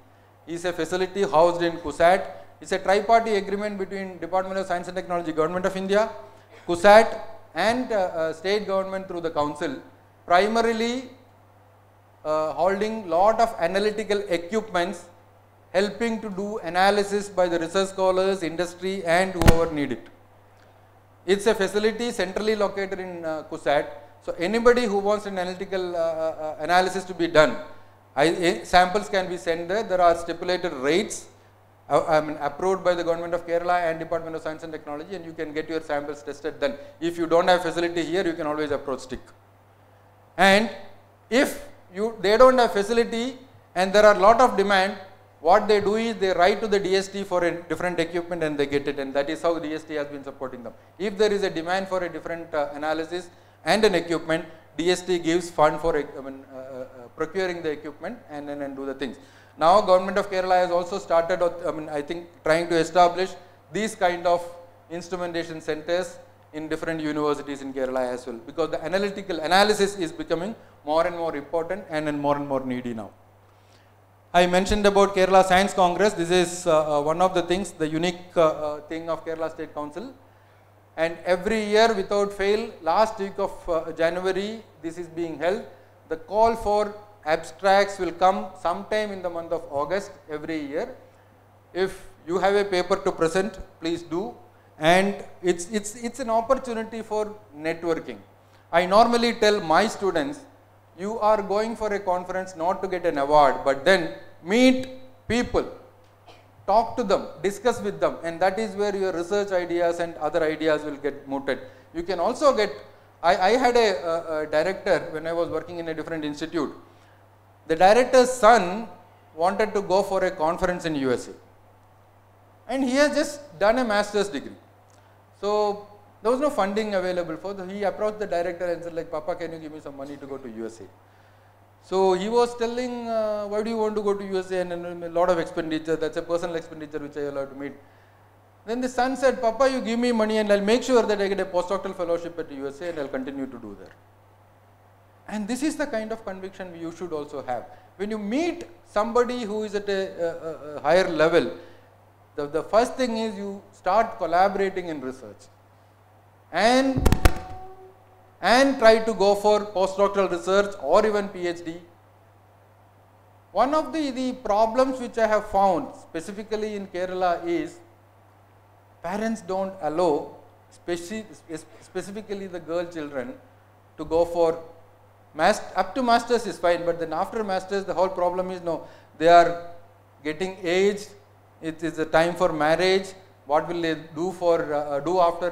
Is a facility housed in CUSAT. It's a tri-party agreement between Department of Science and Technology, Government of India, CUSAT and state government through the council. Primarily holding lot of analytical equipments, helping to do analysis by the research scholars, industry and whoever need it. It's a facility centrally located in KUSAT. So anybody who wants an analytical analysis to be done, samples can be sent there. There are stipulated rates approved by the government of Kerala and Department of Science and Technology, and you can get your samples tested then. If you don't have facility here, you can always approach STIC. And if they don't have facility and there are lot of demand, what they do is they write to the DST for a different equipment and they get it, and that is how DST has been supporting them. If there is a demand for a different analysis and an equipment, DST gives fund for procuring the equipment and then do the things. Now government of Kerala has also started, I think, trying to establish these kind of instrumentation centers in different universities in Kerala as well, because the analytical analysis is becoming more and more important and more needy now. I mentioned about Kerala Science Congress. This is one of the things, the unique thing of Kerala State Council. And every year without fail, last week of January, this is being held. The call for abstracts will come sometime in the month of August every year. If you have a paper to present, please do. And it's an opportunity for networking. I normally tell my students, you are going for a conference not to get an award, but then meet people, talk to them, discuss with them, and that is where your research ideas and other ideas will get mooted. You can also get, I had a director when I was working in a different institute. The director's son wanted to go for a conference in USA, and he has just done a master's degree. So there was no funding available for that. He approached the director and said, like, Papa, can you give me some money to go to USA? So he was telling, why do you want to go to USA, and a lot of expenditure, that's a personal expenditure which I allowed to meet. Then the son said, Papa, you give me money and I'll make sure that I get a postdoctoral fellowship at USA and I'll continue to do there. And this is the kind of conviction you should also have. When you meet somebody who is at a higher level, the first thing is you start collaborating in research and try to go for postdoctoral research or even PhD. One of the problems which I have found specifically in Kerala is parents don't allow, specifically the girl children, to go for up to masters is fine, but then after masters the whole problem is no, they are getting aged, it is a time for marriage, what will they do for do after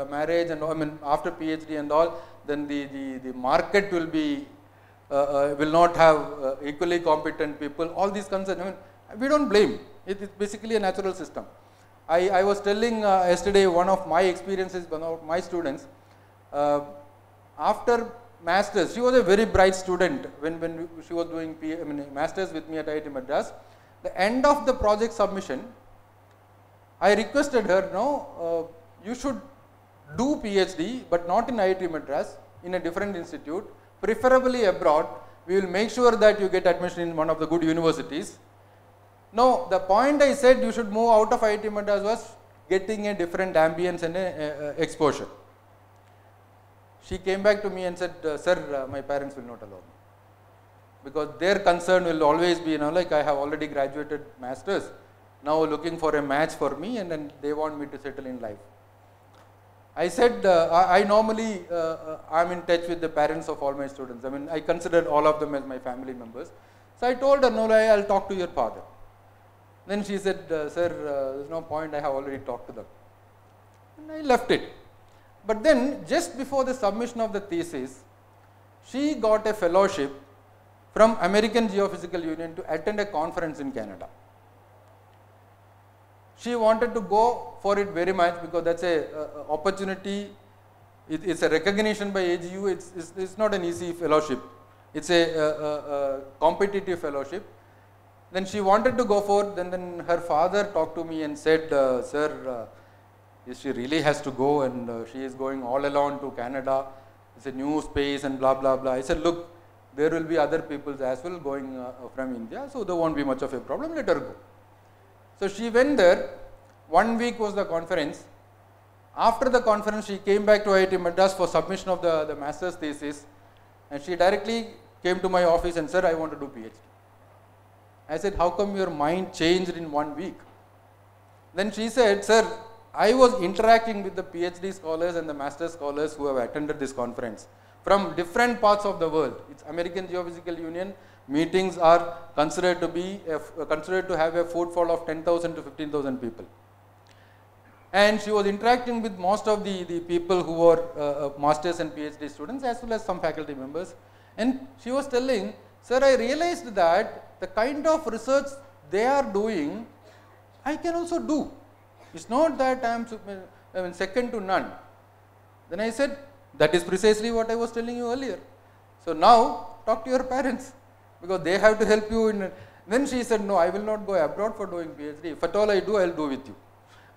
marriage and after PhD and all, then the market will be will not have equally competent people, all these concerns. We don't blame, it is basically a natural system. I was telling yesterday one of my experiences, one of my students, after masters, she was a very bright student when she was doing masters with me at IIT Madras. The end of the project submission, I requested her, no, you should do PhD, but not in IIT Madras, in a different institute, preferably abroad. We will make sure that you get admission in one of the good universities. No, the point I said you should move out of IIT Madras was getting a different ambience and exposure. She came back to me and said, sir, my parents will not allow me. Because their concern will always be, like I have already graduated masters, now looking for a match for me, and then they want me to settle in life. I said, I normally, I'm in touch with the parents of all my students. I consider all of them as my family members. So I told her, no, I'll talk to your father. Then she said, sir, there's no point, I have already talked to them. And I left it. But then, just before the submission of the thesis, she got a fellowship from American Geophysical Union to attend a conference in Canada. She wanted to go for it very much because that's a opportunity. It's a recognition by AGU. It's not an easy fellowship. It's a competitive fellowship. Then she wanted to go for it. Then her father talked to me and said, sir, she really has to go, and she is going all alone to Canada. It's a new space and blah, blah, blah. I said, look, there will be other people as well going from India, so there won't be much of a problem, let her go. So she went there. 1 week was the conference. After the conference, she came back to IIT Madras for submission of the master's thesis, and she directly came to my office and said, I want to do PhD. I said, how come your mind changed in 1 week? Then she said, sir, I was interacting with the PhD scholars and the master scholars who have attended this conference from different parts of the world. It's American Geophysical Union. Meetings are considered to have a footfall of 10,000 to 15,000 people. And she was interacting with most of the people who were masters and PhD students, as well as some faculty members. And she was telling, sir, I realized that the kind of research they are doing, I can also do. It's not that I am second to none. Then I said, that is precisely what I was telling you earlier. So now talk to your parents, because they have to help you in. Then she said, no, I will not go abroad for doing PhD. If at all I do, I will do with you.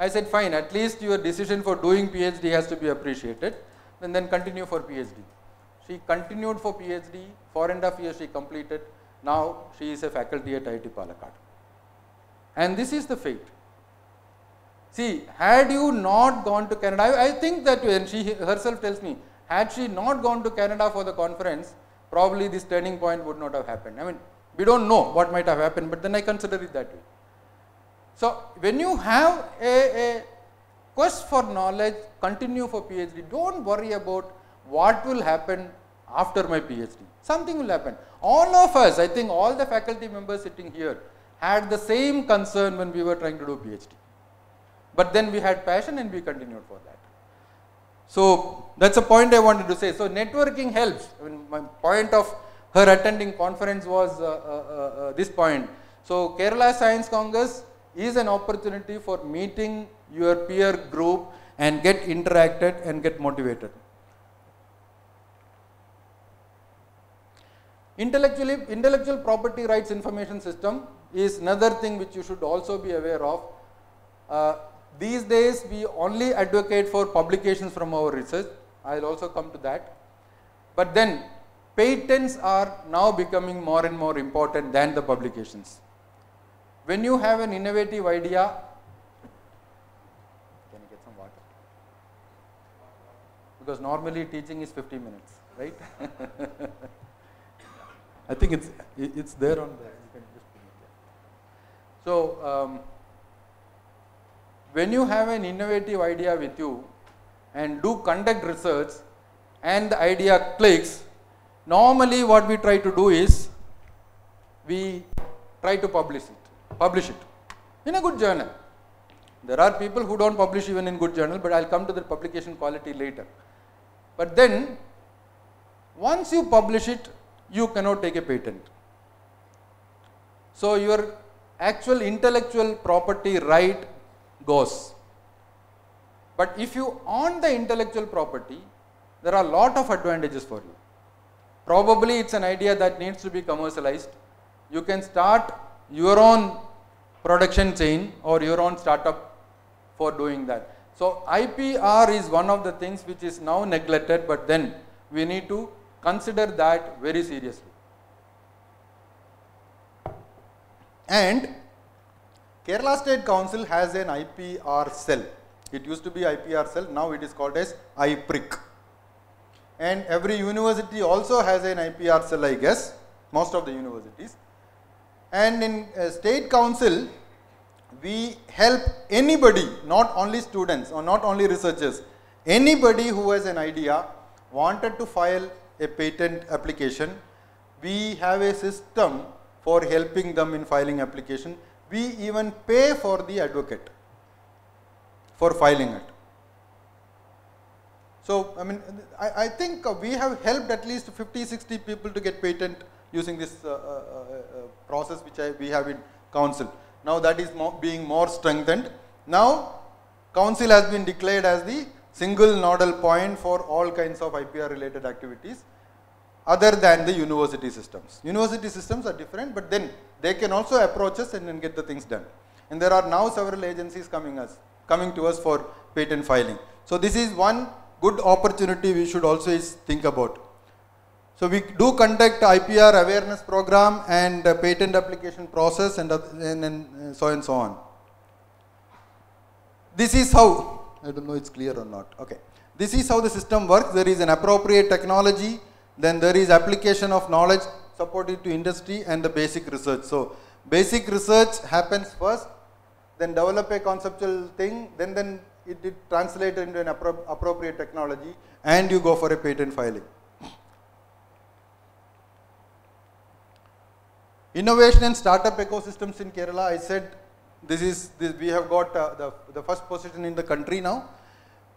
I said, fine, at least your decision for doing PhD has to be appreciated, and then continue for PhD. She continued for PhD, 4.5 years she completed. Now she is a faculty at IIT Palakkad. And this is the fate. See, had you not gone to Canada, I think that when she herself tells me, had she not gone to Canada for the conference, probably this turning point would not have happened. I mean, we don't know what might have happened, but then I consider it that way. So, when you have a quest for knowledge, continue for PhD. Don't worry about what will happen after my PhD. Something will happen. All of us, I think all the faculty members sitting here, had the same concern when we were trying to do PhD. But then we had passion and we continued for that. So, that's a point I wanted to say. So, networking helps. I mean, my point of her attending conference was this point. So, Kerala Science Congress is an opportunity for meeting your peer group and get interacted and get motivated. Intellectual property rights information system is another thing which you should also be aware of. These days we only advocate for publications from our research. I will also come to that. But then patents are now becoming more and more important than the publications. When you have an innovative idea, can you get some water? Because normally teaching is 50 minutes, right? I think it's there on there. You can just put it there. So, when you have an innovative idea with you and do conduct research and the idea clicks, normally what we try to do is we try to publish it in a good journal. There are people who don't publish even in good journal, but I'll come to the publication quality later. But then once you publish it, you cannot take a patent. So your actual intellectual property right goes. But if you own the intellectual property, there are a lot of advantages for you. Probably it's an idea that needs to be commercialized. You can start your own production chain or your own startup for doing that. So IPR is one of the things which is now neglected, but then we need to consider that very seriously. And Kerala State Council has an IPR cell. It used to be IPR cell, now it is called as IPRIC. And every university also has an IPR cell, I guess, most of the universities. And in State Council, we help anybody, not only students or not only researchers, anybody who has an idea, wanted to file a patent application. We have a system for helping them in filing application. We even pay for the advocate for filing it. So, I mean, I think we have helped at least 50-60 people to get patent using this process which we have in council. Now that is being more strengthened. Now council has been declared as the single nodal point for all kinds of IPR related activities other than the university systems. University systems are different, but then they can also approach us and then get the things done. And there are now several agencies coming to us for patent filing. So this is one good opportunity we should also think about. So we do conduct IPR awareness program and patent application process and so and so on. This is how, I don't know it's clear or not, okay. This is how the system works. There is an appropriate technology, Then there is application of knowledge supported to industry and the basic research. So basic research happens first, then develop a conceptual thing, then it translates into an appropriate technology, and you go for a patent filing. Innovation and startup ecosystems in Kerala. I said we have got the first position in the country now.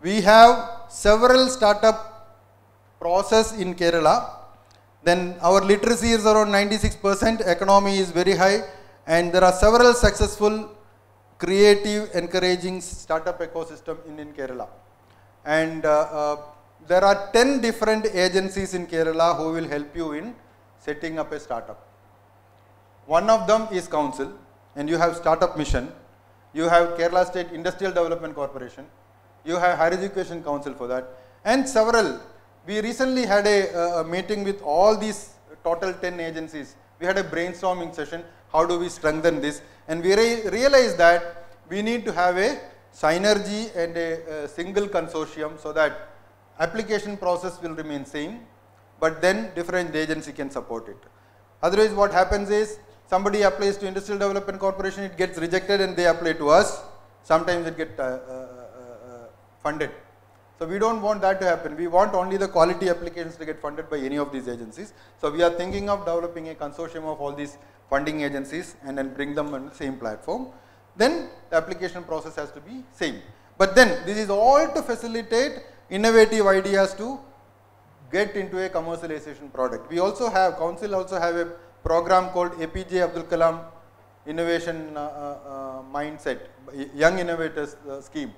We have several startup process in Kerala. Then our literacy is around 96%, economy is very high, and there are several successful, creative, encouraging startup ecosystem in Kerala. And there are 10 different agencies in Kerala who will help you in setting up a startup. One of them is Council, and you have Startup Mission, you have Kerala State Industrial Development Corporation, you have Higher Education Council for that, and several. We recently had a meeting with all these total 10 agencies. We had a brainstorming session, how do we strengthen this, and we realized that we need to have a synergy and a single consortium so that application process will remain same, but then different agency can support it. Otherwise what happens is, somebody applies to Industrial Development Corporation, it gets rejected and they apply to us, sometimes it gets funded. So we don't want that to happen. We want only the quality applications to get funded by any of these agencies. So we are thinking of developing a consortium of all these funding agencies and then bring them on the same platform. Then the application process has to be same. But then this is all to facilitate innovative ideas to get into a commercialization product. We also have, Council also have a program called APJ Abdul Kalam Innovation Mindset, Young Innovators Scheme.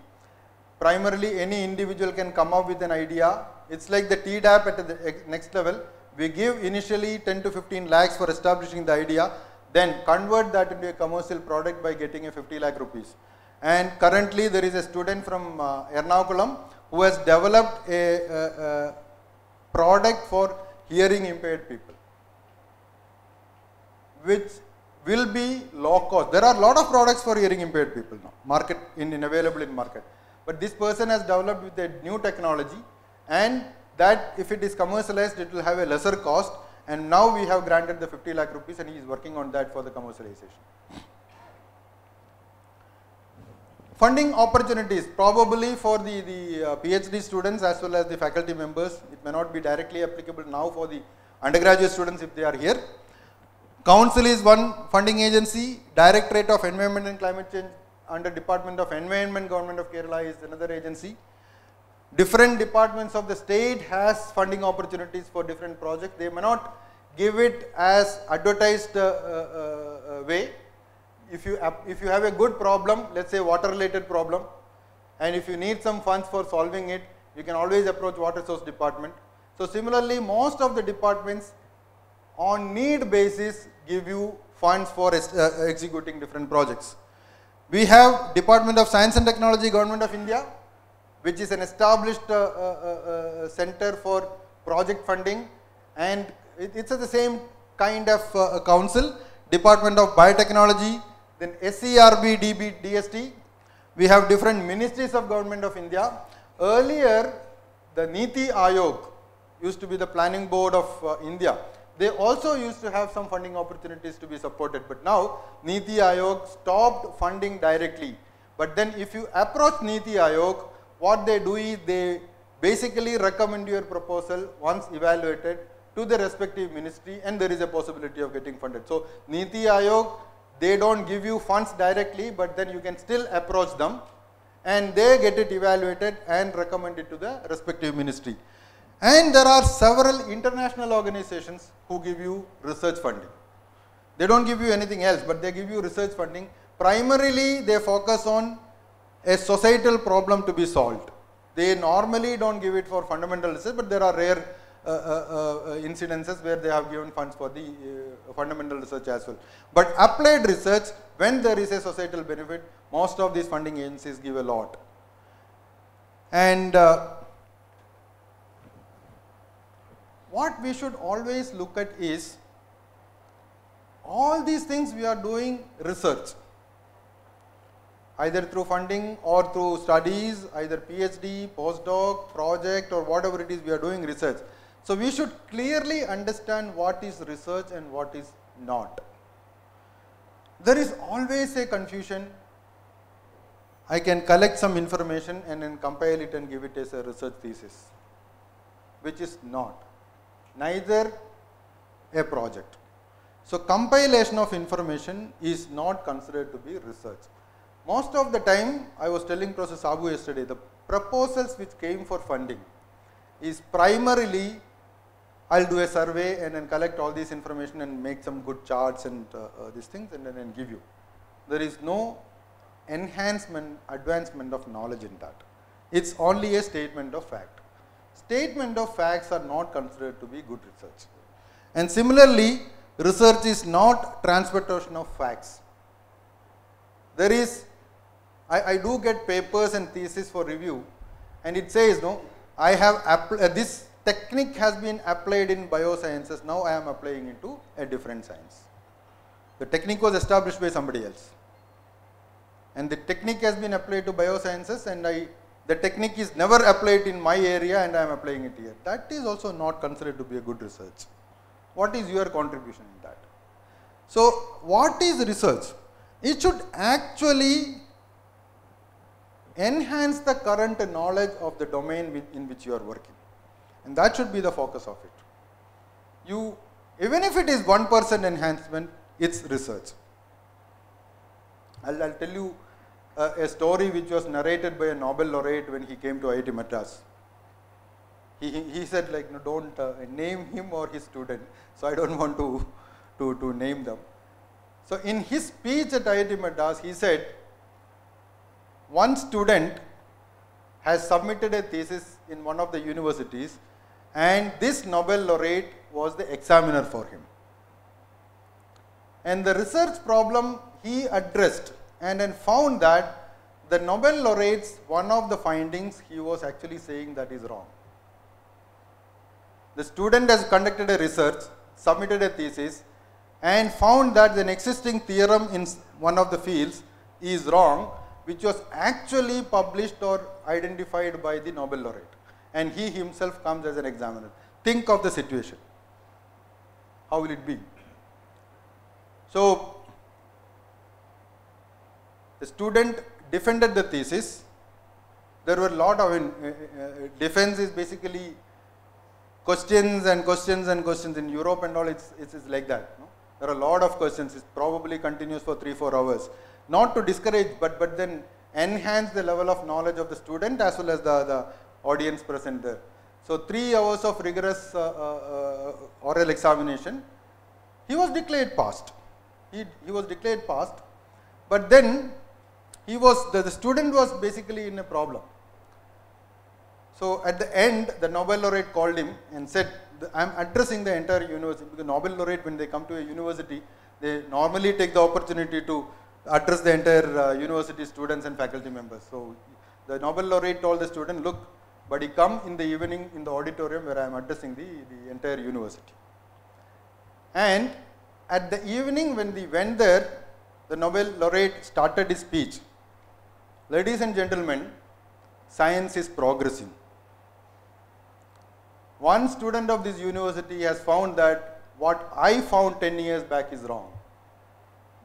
Primarily any individual can come up with an idea. It's like the TDAP at the next level. We give initially 10 to 15 lakhs for establishing the idea, then convert that into a commercial product by getting a 50 lakh rupees. And currently there is a student from Ernakulam who has developed a product for hearing impaired people, which will be low cost. There are a lot of products for hearing impaired people now, available in market. But this person has developed with a new technology, and that if it is commercialized, it will have a lesser cost, and now we have granted the 50 lakh rupees and he is working on that for the commercialization. Funding opportunities, probably for the PhD students as well as the faculty members, it may not be directly applicable now for the undergraduate students if they are here. Council is one funding agency, Directorate of Environment and Climate Change under Department of Environment, Government of Kerala is another agency. Different departments of the state has funding opportunities for different projects. They may not give it as advertised way. If you have a good problem, let's say water related problem, and if you need some funds for solving it, you can always approach Water Source Department. So similarly, most of the departments on need basis give you funds for executing different projects. We have Department of Science and Technology, Government of India, which is an established center for project funding, and it's the same kind of council. Department of Biotechnology, then SERB, DST. We have different ministries of Government of India. Earlier, the Niti Aayog used to be the planning board of India. They also used to have some funding opportunities to be supported, but now Niti Aayog stopped funding directly. But then if you approach Niti Aayog, what they do is they basically recommend your proposal once evaluated to the respective ministry, and there is a possibility of getting funded. So Niti Aayog, they don't give you funds directly, but then you can still approach them and they get it evaluated and recommend it to the respective ministry. And there are several international organizations who give you research funding. They don't give you anything else, but they give you research funding. Primarily, they focus on a societal problem to be solved. They normally don't give it for fundamental research, but there are rare incidences where they have given funds for the fundamental research as well. But applied research, when there is a societal benefit, most of these funding agencies give a lot. And what we should always look at is, all these things we are doing research, either through funding or through studies, either PhD, postdoc, project, or whatever it is, we are doing research. So we should clearly understand what is research and what is not. There is always a confusion. I can collect some information and then compile it and give it as a research thesis, which is not, neither a project. So compilation of information is not considered to be research. Most of the time, I was telling Professor Sabu yesterday, the proposals which came for funding is primarily, I'll do a survey and then collect all this information and make some good charts and these things and then give you. There is no enhancement, advancement of knowledge in that. It's only a statement of fact. Statement of facts are not considered to be good research. And similarly, research is not transportation of facts. There is, I do get papers and thesis for review, and it says, no, I have this technique has been applied in biosciences, now I am applying it to a different science. The technique was established by somebody else. And the technique has been applied to biosciences, and the technique is never applied in my area and I am applying it here. That is also not considered to be a good research. What is your contribution in that? So what is research? It should actually enhance the current knowledge of the domain in which you are working. And that should be the focus of it. Even if it is 1% enhancement, it's research. I'll tell you a story which was narrated by a Nobel laureate when he came to IIT Madras. He said, like, no, don't name him or his student, so I don't want to name them. So in his speech at IIT Madras, he said, one student has submitted a thesis in one of the universities, and this Nobel laureate was the examiner for him. And the research problem he addressed and then found that the Nobel laureate's one of the findings he was actually saying that is wrong. The student has conducted a research, submitted a thesis, and found that an existing theorem in one of the fields is wrong, which was actually published or identified by the Nobel laureate. And he himself comes as an examiner. Think of the situation. How will it be? So, the student defended the thesis. There were a lot of, defense is basically questions and questions and questions. In Europe and all, it's like that. No? There are a lot of questions. It probably continues for 3-4 hours. Not to discourage, but then enhance the level of knowledge of the student as well as the audience present there. So 3 hours of rigorous oral examination. He was declared passed. He was declared passed, but then the student was basically in a problem. So at the end, the Nobel laureate called him and said, I am addressing the entire university, because Nobel laureate, when they come to a university, they normally take the opportunity to address the entire university students and faculty members. So the Nobel laureate told the student, look, buddy, come in the evening in the auditorium where I am addressing the entire university. And at the evening when they went there, the Nobel laureate started his speech. Ladies and gentlemen, science is progressing. One student of this university has found that what I found 10 years back is wrong.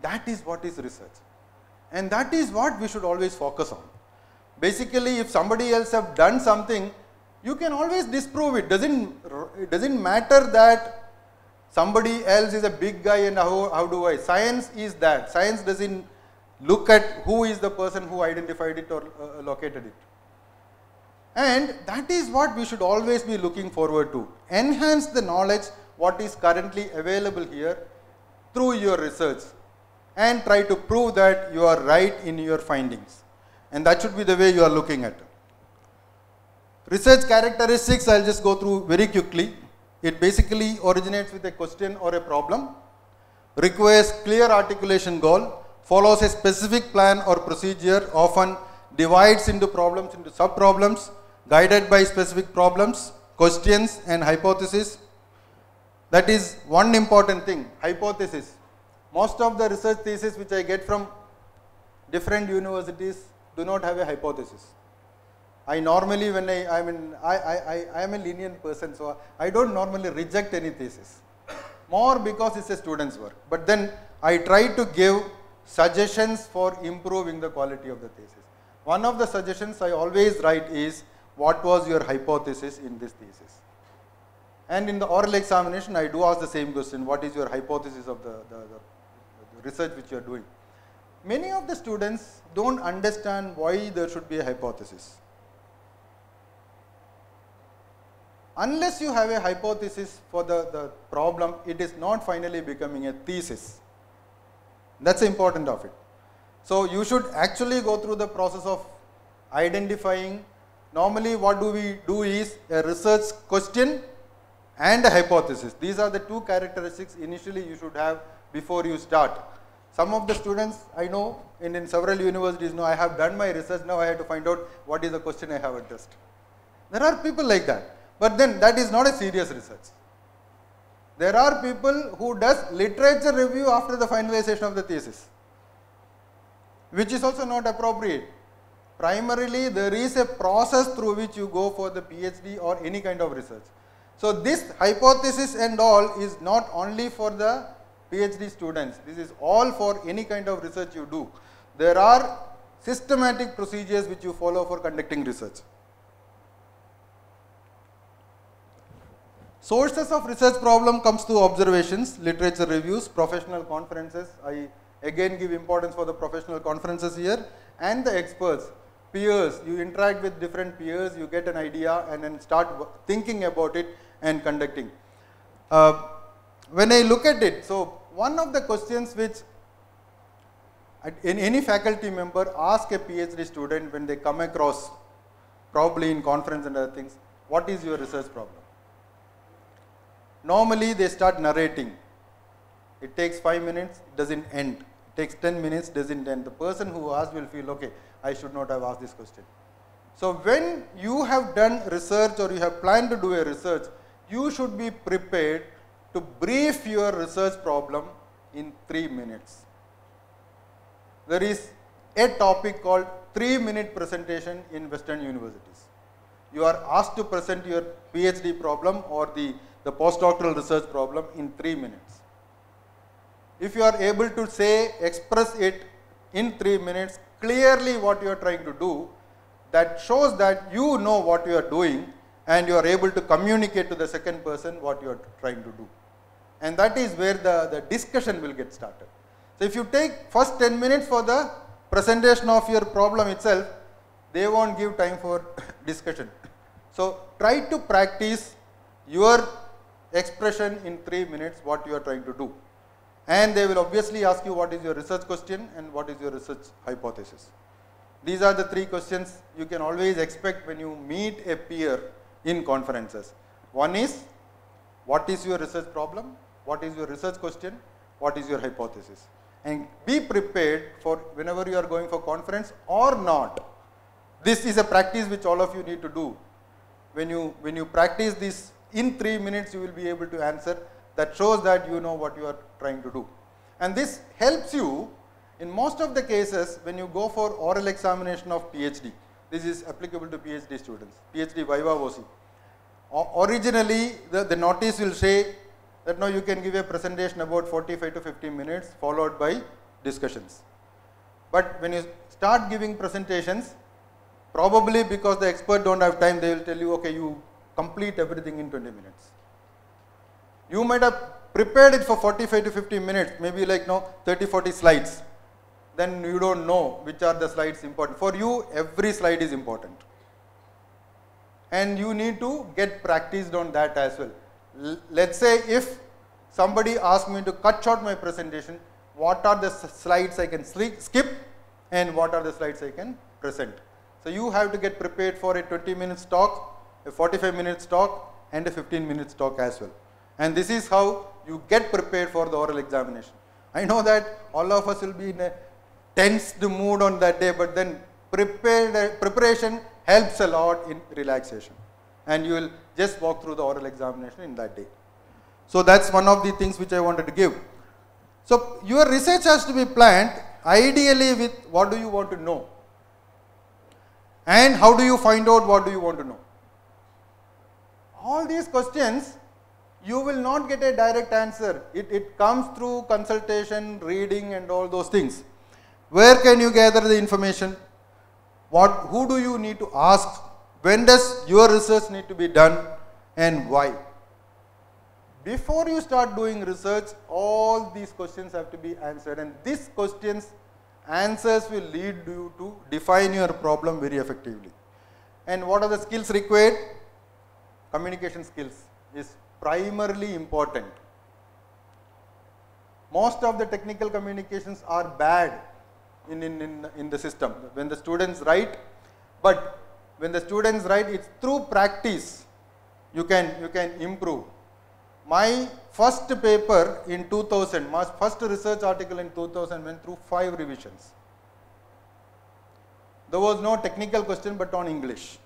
That is what is research. And that is what we should always focus on. Basically, if somebody else have done something, you can always disprove it. It doesn't matter that somebody else is a big guy and how do I. Science is that. Science doesn't look at who is the person who identified it or located it. And that is what we should always be looking forward to. Enhance the knowledge what is currently available here through your research and try to prove that you are right in your findings. And that should be the way you are looking at it. Research characteristics, I'll just go through very quickly. It basically originates with a question or a problem, requires clear articulation goal, follows a specific plan or procedure, often divides into problems into sub-problems, guided by specific problems, questions and hypothesis. That is one important thing, hypothesis. Most of the research theses which I get from different universities do not have a hypothesis. I normally, when I am a lenient person, so I don't normally reject any thesis. More because it's a student's work. But then I try to give suggestions for improving the quality of the thesis. One of the suggestions I always write is, what was your hypothesis in this thesis? And in the oral examination, I do ask the same question, what is your hypothesis of the research which you are doing? Many of the students don't understand why there should be a hypothesis. Unless you have a hypothesis for the problem, it is not finally becoming a thesis. That's the importance of it. So you should actually go through the process of identifying. Normally what do we do is a research question and a hypothesis. These are the two characteristics initially you should have before you start. Some of the students I know in several universities know, I have done my research, now I have to find out what is the question I have addressed. There are people like that. But then that is not a serious research. There are people who does literature review after the finalization of the thesis, which is also not appropriate. Primarily, there is a process through which you go for the PhD or any kind of research. So this hypothesis and all is not only for the PhD students. This is all for any kind of research you do. There are systematic procedures which you follow for conducting research. Sources of research problem comes to observations, literature reviews, professional conferences. I again give importance for the professional conferences here, and the experts, peers. You interact with different peers, you get an idea and then start thinking about it and conducting. When I look at it, so one of the questions which any faculty member ask a PhD student when they come across, probably in conference and other things, what is your research problem? Normally they start narrating. It takes 5 minutes, it doesn't end. It takes 10 minutes, doesn't end. The person who asked will feel, okay, I should not have asked this question. So when you have done research or you have planned to do a research, you should be prepared to brief your research problem in 3 minutes. There is a topic called 3-minute presentation in Western universities. You are asked to present your PhD problem or the postdoctoral research problem in 3 minutes. If you are able to express it in 3 minutes, clearly what you are trying to do, that shows that you know what you are doing and you are able to communicate to the second person what you are trying to do. And that is where the discussion will get started. So if you take first 10 minutes for the presentation of your problem itself, they won't give time for discussion. So try to practice your expression in 3 minutes what you are trying to do. And they will obviously ask you what is your research question and what is your research hypothesis. These are the 3 questions you can always expect when you meet a peer in conferences. One is, what is your research problem? What is your research question? What is your hypothesis? And be prepared for whenever you are going for conference or not. This is a practice which all of you need to do. When you practice this in 3 minutes, you will be able to answer. That shows that you know what you are trying to do. And this helps you in most of the cases when you go for oral examination of PhD. This is applicable to PhD students, PhD Viva VOC. Originally, the notice will say that now you can give a presentation about 45 to 50 minutes followed by discussions. But when you start giving presentations, probably because the expert don't have time, they will tell you, okay, you complete everything in 20 minutes. You might have prepared it for 45 to 50 minutes, maybe like 30, 40 slides. Then you don't know which are the slides important. For you, every slide is important. And you need to get practiced on that as well. Let's say if somebody asks me to cut short my presentation, what are the slides I can skip and what are the slides I can present. So you have to get prepared for a 20 minutes talk, a 45 minutes talk and a 15 minutes talk as well. And this is how you get prepared for the oral examination. I know that all of us will be in a tensed mood on that day, but then preparation helps a lot in relaxation. And you will just walk through the oral examination in that day. So that's one of the things which I wanted to give. So your research has to be planned ideally with what do you want to know. And how do you find out what do you want to know? All these questions, you will not get a direct answer. It comes through consultation, reading and all those things. Where can you gather the information? Who do you need to ask? When does your research need to be done and why? Before you start doing research, all these questions have to be answered, and these questions, answers will lead you to define your problem very effectively. And what are the skills required? Communication skills is primarily important. Most of the technical communications are bad in the system when the students write, but when the students write, it's through practice you can improve. My first paper in 2000, my first research article in 2000 went through 5 revisions. There was no technical question but on English.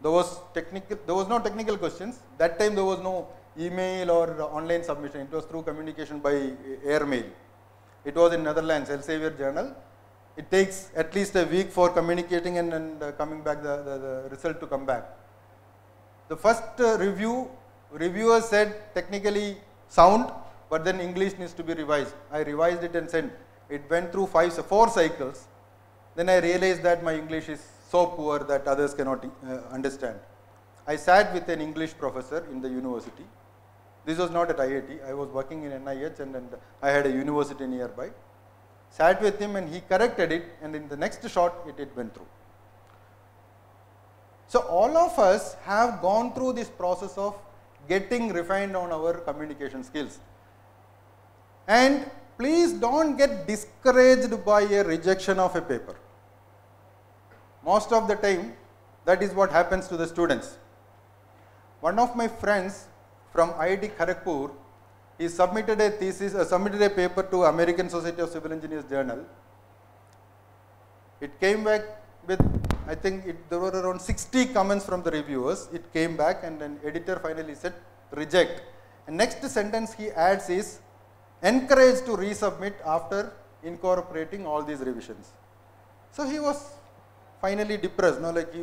There was no technical questions. That time there was no email or online submission. It was through communication by airmail. It was in Netherlands, Elsevier Journal. It takes at least a week for communicating and coming back the result to come back. The first reviewer said technically sound, but then English needs to be revised. I revised it and sent. It went through 4 cycles. Then I realized that my English is so poor that others cannot understand. I sat with an English professor in the university. This was not at IIT. I was working in NIH and I had a university nearby. Sat with him and he corrected it, and in the next shot it went through. So all of us have gone through this process of getting refined on our communication skills. And please don't get discouraged by a rejection of a paper. Most of the time, that is what happens to the students. One of my friends from IIT Kharagpur, he submitted a thesis, submitted a paper to American Society of Civil Engineers Journal. It came back with, I think there were around 60 comments from the reviewers. It came back and an editor finally said reject. And next sentence he adds is encouraged to resubmit after incorporating all these revisions. So he was finally depressed. No, like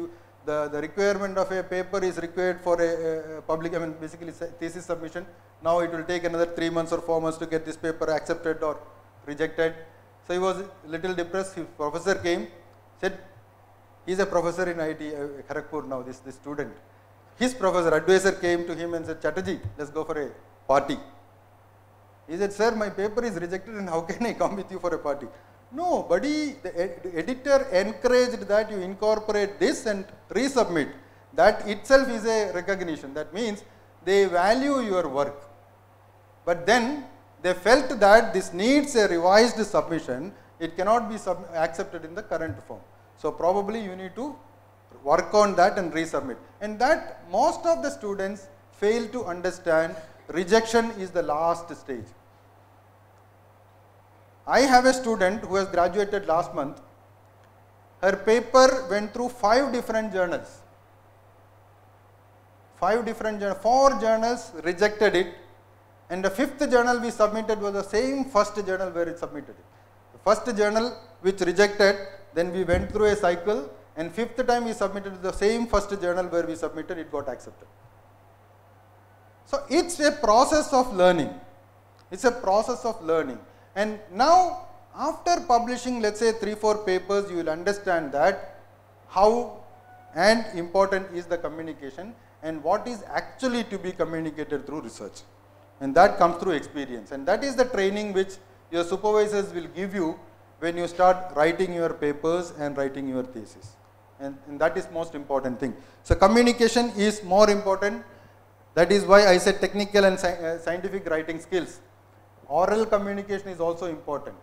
the requirement of a paper is required for a public, basically thesis submission. Now it will take another 3 months or 4 months to get this paper accepted or rejected. So he was a little depressed. His professor came, said, he's a professor in IIT Kharagpur now, this student. His professor, advisor came to him and said, Chatterjee, let's go for a party. He said, sir, my paper is rejected and how can I come with you for a party? No, buddy, the editor encouraged that you incorporate this and resubmit. That itself is a recognition. That means they value your work. But then they felt that this needs a revised submission. It cannot be accepted in the current form. So probably you need to work on that and resubmit. And that most of the students fail to understand. Rejection is the last stage. I have a student who has graduated last month. Her paper went through 5 different journals. 4 journals rejected it, and the 5th journal we submitted was the same first journal where it submitted it. The first journal which rejected, then we went through a cycle, and 5th time we submitted the same first journal where we submitted, it got accepted. So it's a process of learning. It's a process of learning. And now, after publishing, let's say 3-4 papers, you will understand that how and important is the communication and what is actually to be communicated through research. And that comes through experience. And that is the training which your supervisors will give you when you start writing your papers and writing your thesis. And that is most important thing. So communication is more important. That is why I said technical and scientific writing skills. Oral communication is also important.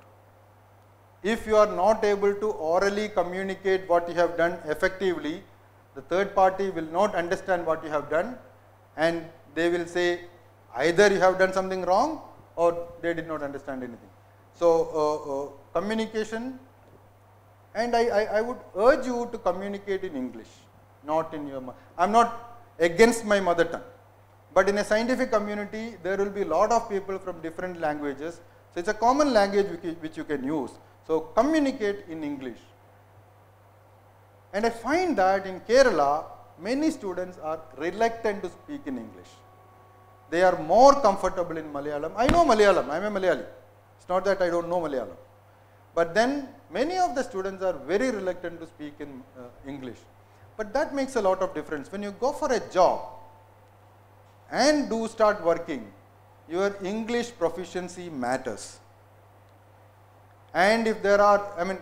If you are not able to orally communicate what you have done effectively, the third party will not understand what you have done, and they will say either you have done something wrong or they did not understand anything. So communication, and I would urge you to communicate in English, not in your, I'm not against my mother tongue. But in a scientific community, there will be a lot of people from different languages. So it's a common language which you can use. So communicate in English. And I find that in Kerala, many students are reluctant to speak in English. They are more comfortable in Malayalam. I know Malayalam, I am a Malayali. It's not that I don't know Malayalam. But then many of the students are very reluctant to speak in English. But that makes a lot of difference. When you go for a job and do start working, your English proficiency matters. And if there are,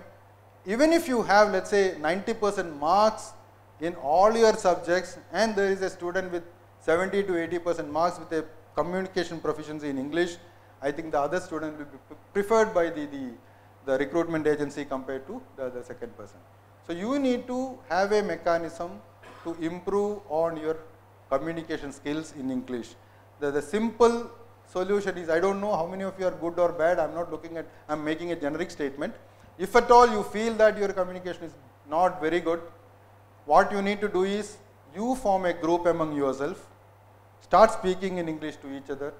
even if you have, let's say, 90% marks in all your subjects, and there is a student with 70 to 80% marks with a communication proficiency in English, I think the other student will be preferred by the recruitment agency compared to the second person. So you need to have a mechanism to improve on your communication skills in English. The simple solution is, I don't know how many of you are good or bad, I'm making a generic statement. If at all you feel that your communication is not very good, what you need to do is, you form a group among yourself, start speaking in English to each other,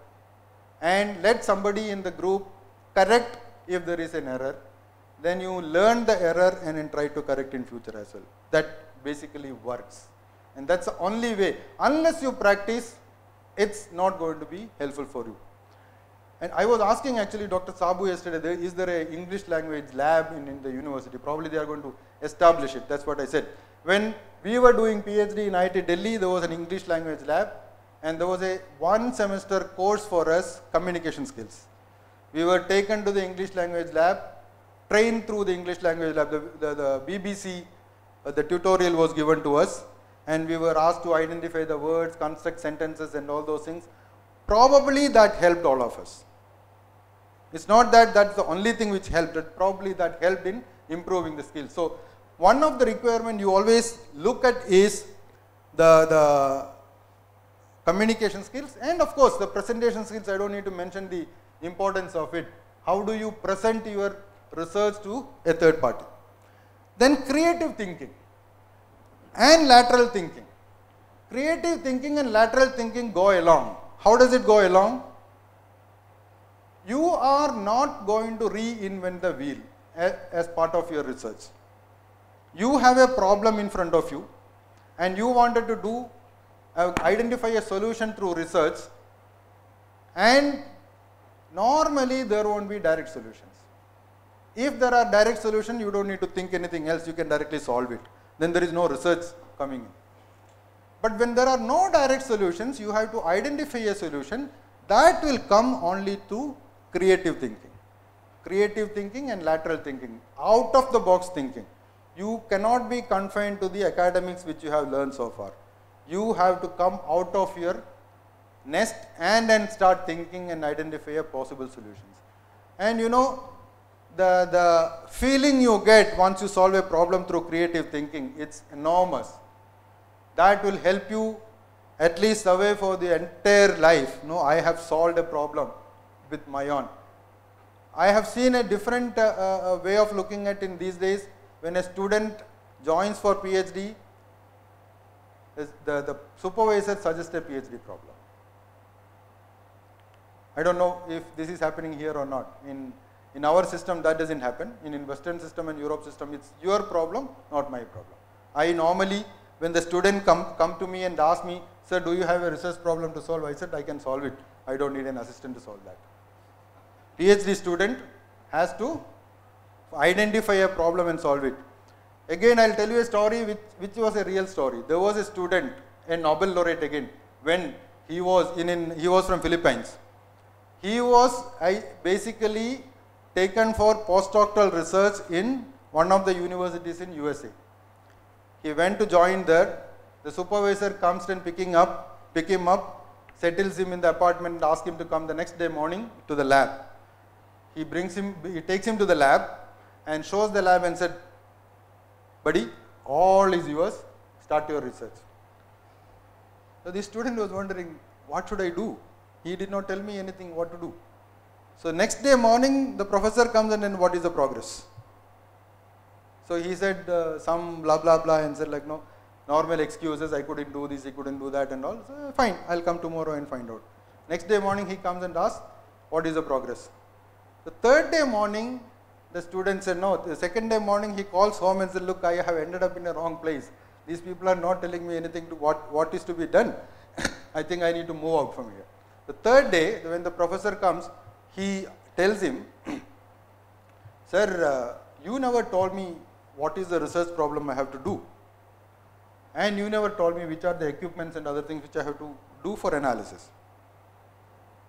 and let somebody in the group correct if there is an error. Then you learn the error and then try to correct in future as well. That basically works. And that's the only way. Unless you practice, it's not going to be helpful for you. And I was asking actually Dr. Sabu yesterday, is there an English language lab in the university? Probably they are going to establish it. That's what I said. When we were doing PhD in IIT Delhi, there was an English language lab, and there was a 1 semester course for us, communication skills. We were taken to the English language lab, trained through the English language lab. The BBC, the tutorial was given to us, and we were asked to identify the words, construct sentences and all those things. Probably that helped all of us. It's not that that's the only thing which helped, but probably that helped in improving the skills. So one of the requirements you always look at is the communication skills, and of course the presentation skills. I don't need to mention the importance of it. How do you present your research to a third party? Then creative thinking and lateral thinking. Creative thinking and lateral thinking go along. How does it go along? You are not going to reinvent the wheel as part of your research. You have a problem in front of you and you wanted to identify a solution through research, and normally there won't be direct solutions. If there are direct solutions, you don't need to think anything else, you can directly solve it. Then there is no research coming in. But when there are no direct solutions, you have to identify a solution that will come only through creative thinking. Creative thinking and lateral thinking, out of the box thinking. You cannot be confined to the academics which you have learned so far. You have to come out of your nest and then start thinking and identify possible solutions. And you know, the feeling you get once you solve a problem through creative thinking, it's enormous. That will help you at least survive for the entire life. No, I have solved a problem with my own. I have seen a different way of looking at in these days. When a student joins for PhD, the supervisor suggests a PhD problem. I don't know if this is happening here or not. In our system, that doesn't happen. In Western system and Europe system, it's your problem, not my problem. I normally, when the student come to me and ask me, sir, do you have a research problem to solve? I said, I can solve it. I don't need an assistant to solve that. PhD student has to identify a problem and solve it. Again, I'll tell you a story which was a real story. There was a student, a Nobel laureate again, when he was from Philippines. He was basically taken for postdoctoral research in one of the universities in USA. He went to join there. The supervisor comes and pick him up, settles him in the apartment and asks him to come the next day morning to the lab. He takes him to the lab and shows the lab and said, buddy, all is yours, start your research. So the student was wondering, what should I do? He did not tell me anything what to do. So next day morning, the professor comes and then, what is the progress? So he said some blah blah blah and said like, no, normal excuses, I couldn't do this, I couldn't do that and all. So fine, I'll come tomorrow and find out. Next day morning he comes and asks, what is the progress? The third day morning, The student said, no. The second day morning, he calls home and said, look, I have ended up in a wrong place. These people are not telling me anything to what is to be done. I think I need to move out from here. The third day, when the professor comes, he tells him, sir, you never told me what is the research problem I have to do. And you never told me which are the equipments and other things which I have to do for analysis.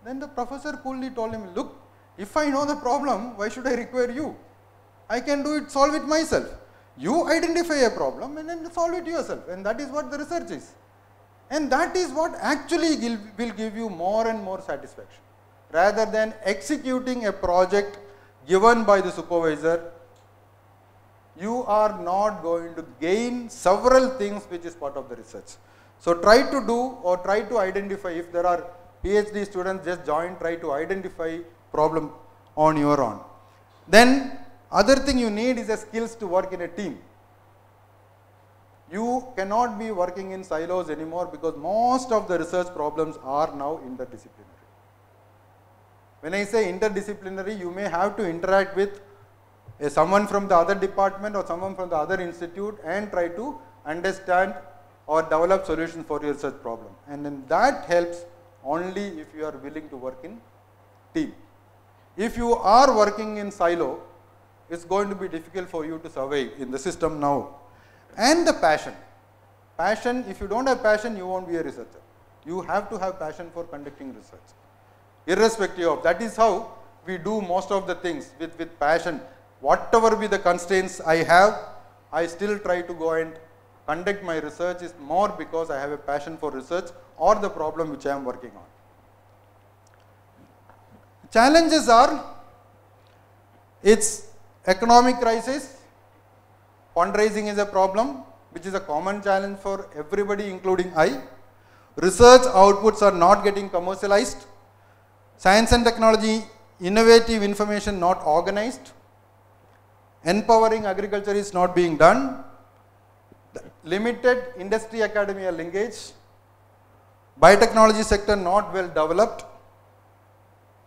Then the professor coolly told him, look, if I know the problem, why should I require you? I can solve it myself. You identify a problem and then solve it yourself. And that is what the research is. And that is what actually will give you more and more satisfaction. Rather than executing a project given by the supervisor, you are not going to gain several things which is part of the research. So try to do or try to identify, if there are PhD students just join, try to identify problem on your own. Then other thing you need is a skills to work in a team. You cannot be working in silos anymore because most of the research problems are now interdisciplinary. When I say interdisciplinary, you may have to interact with someone from the other department or someone from the other institute and try to understand or develop solutions for your research problem. And then that helps only if you are willing to work in team. If you are working in silo, it's going to be difficult for you to survive in the system now. And the passion. Passion, if you don't have passion, you won't be a researcher. You have to have passion for conducting research. Irrespective of, that is how we do most of the things with passion. Whatever be the constraints I have, I still try to go and conduct my research is more because I have a passion for research or the problem which I am working on. Challenges are, it's economic crisis, fundraising is a problem, which is a common challenge for everybody including I. Research outputs are not getting commercialized. Science and technology, innovative information not organized. Empowering agriculture is not being done. Limited industry academia linkage. Biotechnology sector not well developed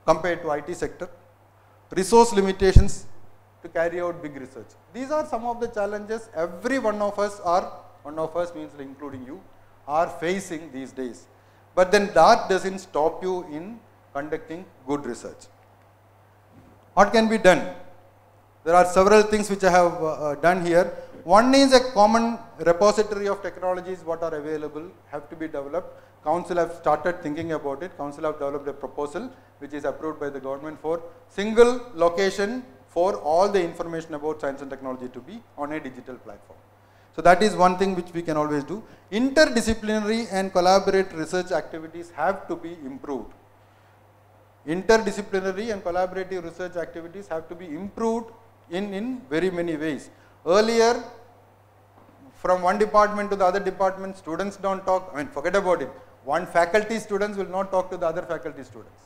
compared to IT sector. Resource limitations to carry out big research. These are some of the challenges every one of us means including you, are facing these days. But then that doesn't stop you in conducting good research. What can be done? There are several things which I have done here. One is a common repository of technologies what are available have to be developed. Council have started thinking about it. Council have developed a proposal which is approved by the government for single location for all the information about science and technology to be on a digital platform. So that is one thing which we can always do. Interdisciplinary and collaborative research activities have to be improved. Interdisciplinary and collaborative research activities have to be improved in very many ways. Earlier, from one department to the other department, students don't talk, forget about it. One faculty students will not talk to the other faculty students.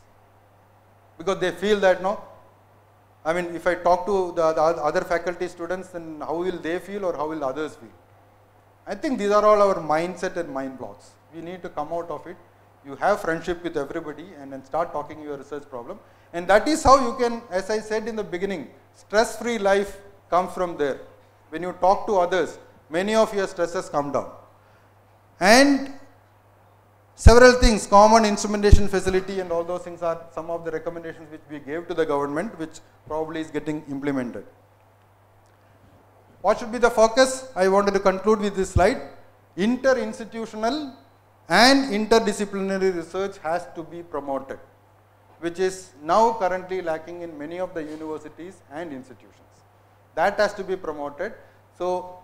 Because they feel that, if I talk to the other faculty students, then how will they feel or how will others feel? I think these are all our mindset and mind blocks. We need to come out of it. You have friendship with everybody and then start talking your research problem. And that is how you can, as I said in the beginning, stress-free life comes from there. When you talk to others, many of your stresses come down. And several things, common instrumentation facility and all those things are some of the recommendations which we gave to the government, which probably is getting implemented. What should be the focus? I wanted to conclude with this slide. Interinstitutional and interdisciplinary research has to be promoted, which is now currently lacking in many of the universities and institutions. That has to be promoted. So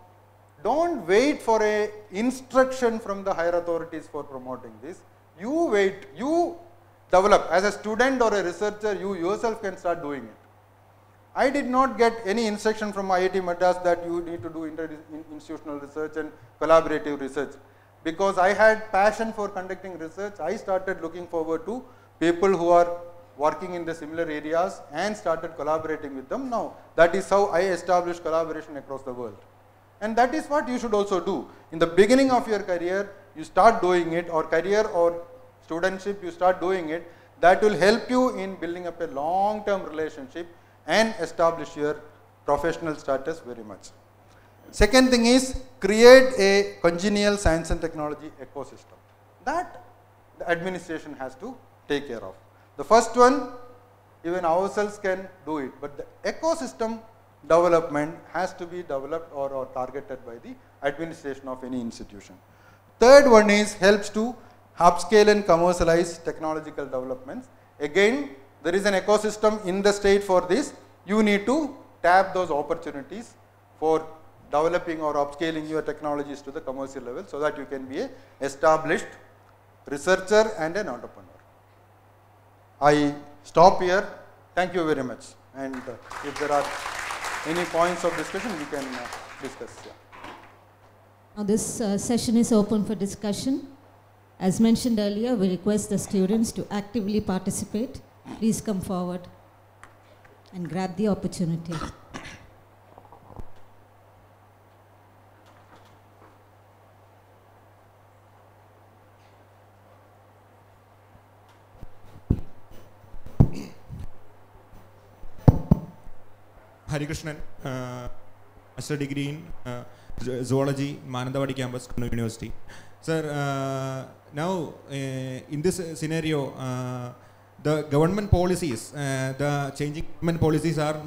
don't wait for a instruction from the higher authorities for promoting this. You wait, you develop. As a student or a researcher, you yourself can start doing it. I did not get any instruction from IIT Madras that you need to do institutional research and collaborative research. Because I had passion for conducting research, I started looking forward to people who are working in the similar areas and started collaborating with them. Now, that is how I established collaboration across the world. And that is what you should also do. In the beginning of your career, you start doing it, or career or studentship, you start doing it. That will help you in building up a long-term relationship and establish your professional status very much. Second thing is create a congenial science and technology ecosystem. That the administration has to take care of. The first one, even ourselves can do it, but the ecosystem development has to be developed or targeted by the administration of any institution. Third one is helps to upscale and commercialize technological developments. Again, there is an ecosystem in the state for this. You need to tap those opportunities for developing or upscaling your technologies to the commercial level so that you can be an established researcher and an entrepreneur. I stop here. Thank you very much. And if there are any points of discussion, we can discuss. Yeah. Now this session is open for discussion. As mentioned earlier, we request the students to actively participate. Please come forward and grab the opportunity. Harikrishnan, master degree in zoology, Manandawadi campus, Kannur University. Sir, now in this scenario, the government policies, the changing government policies are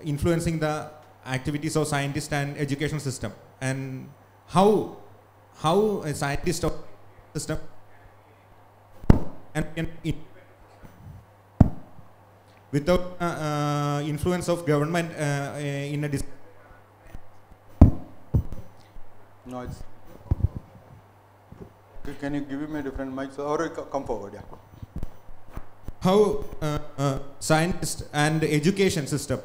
influencing the activities of scientists and education system. And how a scientist of system and can without influence of government in a No, it's. Can you give me a different mic or come forward? Yeah. How scientists and education system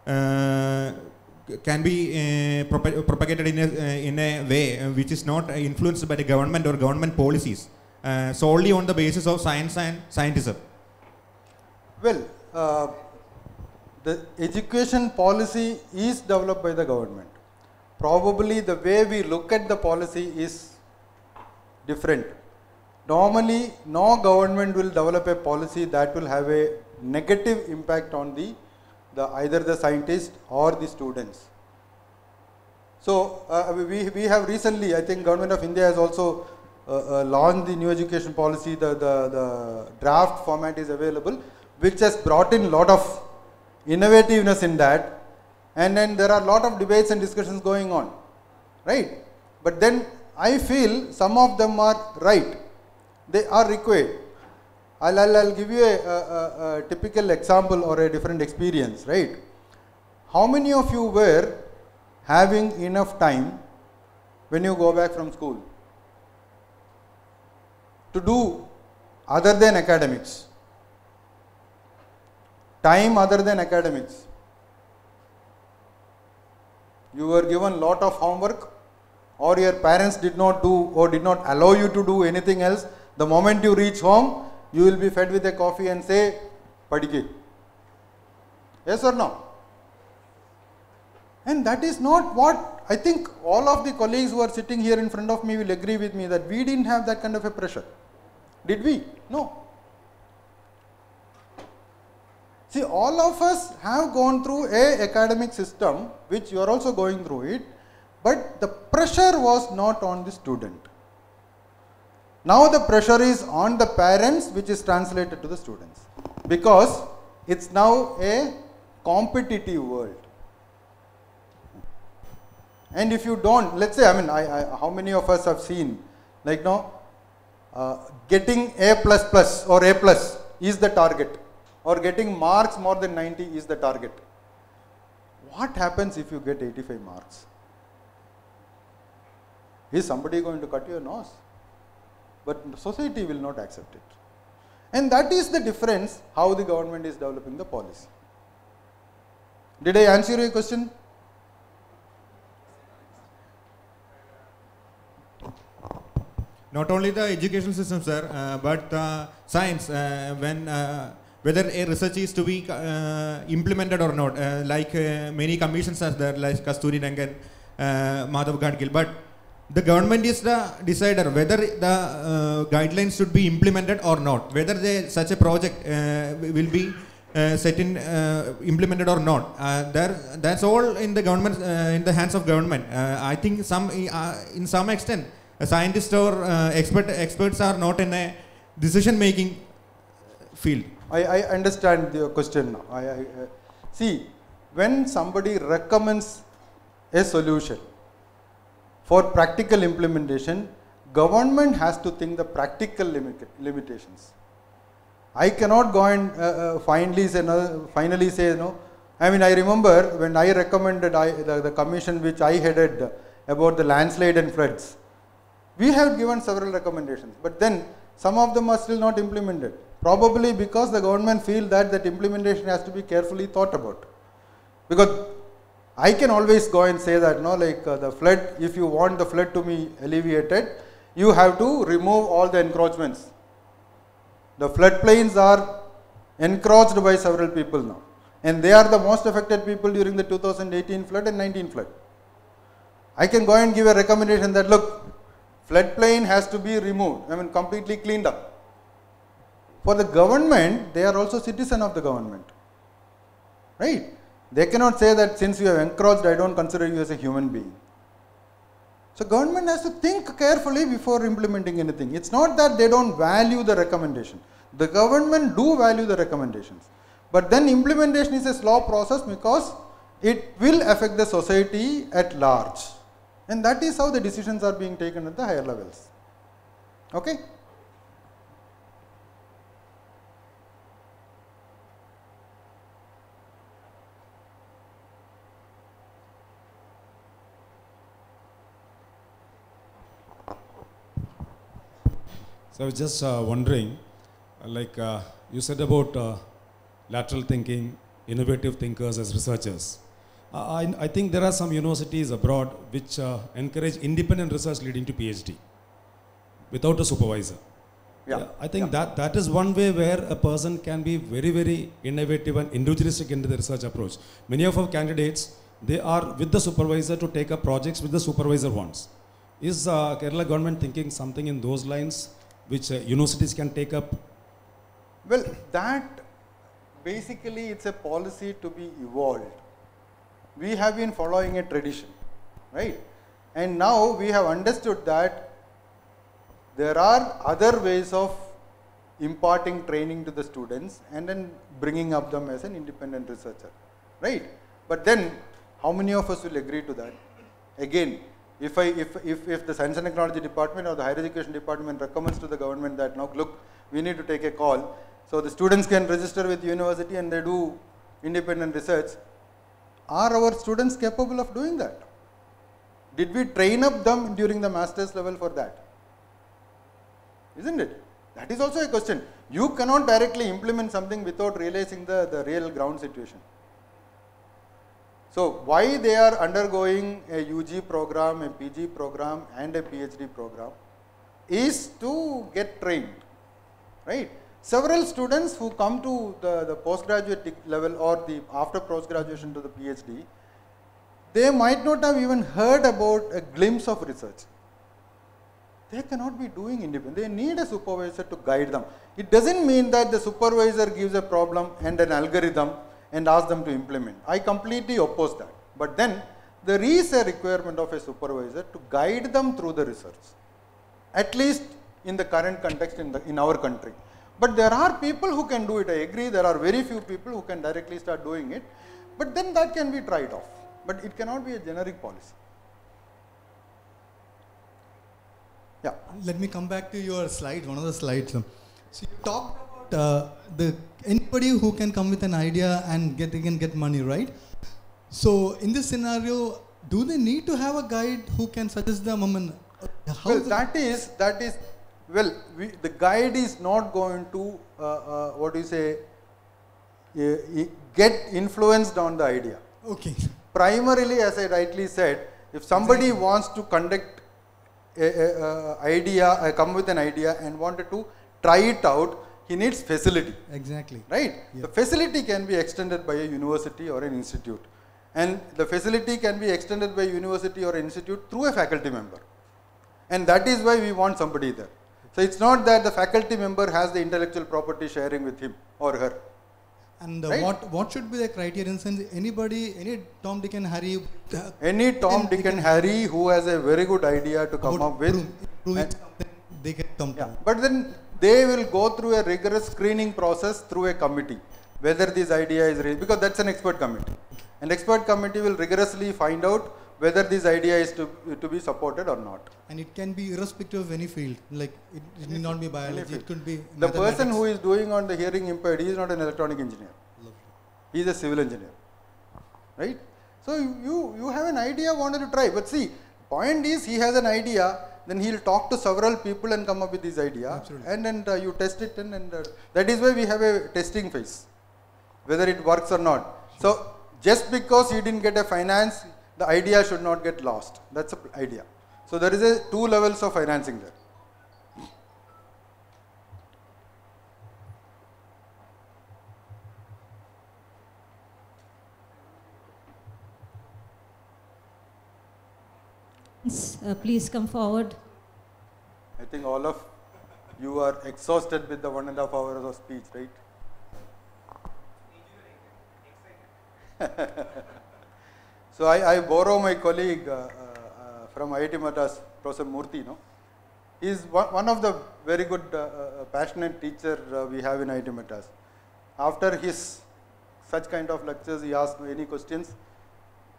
can be propagated in a way which is not influenced by the government or government policies, solely on the basis of science and scientism? Well, the education policy is developed by the government. Probably the way we look at the policy is different. Normally, no government will develop a policy that will have a negative impact on either the scientist or the students. So, we have recently, I think Government of India has also launched the new education policy. The draft format is available, which has brought in a lot of innovativeness in that. And then there are a lot of debates and discussions going on, right? But then I feel some of them are right. They are required. I'll give you a typical example or a different experience, right? How many of you were having enough time when you go back from school to do other than academics? Time other than academics. You were given lot of homework, or your parents did not do or did not allow you to do anything else. The moment you reach home, you will be fed with a coffee and say, Padike. Yes or no? And that is not what I think all of the colleagues who are sitting here in front of me will agree with me, that we didn't have that kind of a pressure. Did we? No. See, all of us have gone through a academic system, which you are also going through it, but the pressure was not on the student. Now the pressure is on the parents, which is translated to the students, because it's now a competitive world. And if you don't, let's say, how many of us have seen, like getting A++ or A+ is the target, or getting marks more than 90 is the target. What happens if you get 85 marks? Is somebody going to cut your nose? But society will not accept it. And that is the difference how the government is developing the policy. Did I answer your question? Not only the education system, sir, but science, whether a research is to be implemented or not, like many commissions are there, like Kasturi Rangan, Madhav Gadgil, but the government is the decider whether the guidelines should be implemented or not, whether such a project will be implemented or not. That's all in the government, in the hands of government. I think in some extent, scientists or experts are not in a decision-making field. I understand your question now. See, when somebody recommends a solution for practical implementation, government has to think the practical limitations. I cannot go and finally say no. I mean, I remember when I recommended the commission which I headed about the landslide and floods, we have given several recommendations, but then some of them are still not implemented. Probably because the government feel that implementation has to be carefully thought about. Because I can always go and say that, no, like the flood, if you want the flood to be alleviated, you have to remove all the encroachments. The floodplains are encroached by several people now, and they are the most affected people during the 2018 flood and 19 flood. I can go and give a recommendation that, look, floodplain has to be removed, I mean completely cleaned up. For the government, they are also citizen of the government, right? They cannot say that since you have encroached, I don't consider you as a human being. So government has to think carefully before implementing anything. It's not that they don't value the recommendation. The government do value the recommendations. But then implementation is a slow process because it will affect the society at large. And that is how the decisions are being taken at the higher levels. Okay? So I was just wondering, you said about lateral thinking, innovative thinkers as researchers. I think there are some universities abroad which encourage independent research leading to PhD without a supervisor. Yeah. I think that is one way where a person can be very, very innovative and individualistic into the research approach. Many of our candidates, they are with the supervisor to take up projects with the supervisor wants. Is Kerala government thinking something in those lines which universities can take up? Well, that basically it's a policy to be evolved. We have been following a tradition, right? And now we have understood that there are other ways of imparting training to the students and then bringing up them as an independent researcher, right? But then how many of us will agree to that? Again, if the Science and Technology Department or the Higher Education Department recommends to the government that now look, we need to take a call, so the students can register with the university and they do independent research, are our students capable of doing that? Did we train up them during the master's level for that? Isn't it? That is also a question. You cannot directly implement something without realizing the real ground situation. So why they are undergoing a UG program, a PG program and a PhD program is to get trained, right? Several students who come to the postgraduate level or the after post-graduation to the PhD, they might not have even heard about a glimpse of research. They cannot be doing independent. They need a supervisor to guide them. It doesn't mean that the supervisor gives a problem and an algorithm and asks them to implement. I completely oppose that. But then there is a requirement of a supervisor to guide them through the research, at least in the current context in our country. But there are people who can do it. I agree, there are very few people who can directly start doing it. But then that can be tried off. But it cannot be a generic policy. Yeah. Let me come back to your slide, one of the slides. So you talked about anybody who can come with an idea and get money, right? So in this scenario, do they need to have a guide who can suggest them? Well, the guide is not going to, get influenced on the idea. Okay. Primarily, as I rightly said, if somebody wants to conduct come with an idea and wanted to try it out, he needs facility. Exactly. Right? Yeah. The facility can be extended by a university or an institute. And the facility can be extended by a university or institute through a faculty member. And that is why we want somebody there. So it's not that the faculty member has the intellectual property sharing with him or her. And Right? what should be the criterion? Since anybody, any Tom, Dick and Harry, Any Tom, Dick and Harry who has a very good idea to come about up with, proving and- something, they can come to. yeah, but then they will go through a rigorous screening process through a committee, whether this idea is real, because that's an expert committee. An expert committee will rigorously find out whether this idea is to be supported or not. And it can be irrespective of any field. Like it need not be biology. field. It could be The person mathematics. who is doing on the hearing impaired, he is not an electronic engineer. He is a civil engineer, right? So you have an idea, wanted to try, but see, point is he has an idea, then he'll talk to several people and come up with his idea. Absolutely. And then you test it, and that is why we have a testing phase, whether it works or not. So just because you didn't get a finance, the idea should not get lost. That's the idea. So there is a 2 levels of financing there. Please come forward. I think all of you are exhausted with the 1.5 hours of speech, right? So I borrow my colleague from IIT Madras, Professor Murthy. No, he is one of the very good, passionate teacher we have in IIT Madras. After his such kind of lectures, he asks any questions.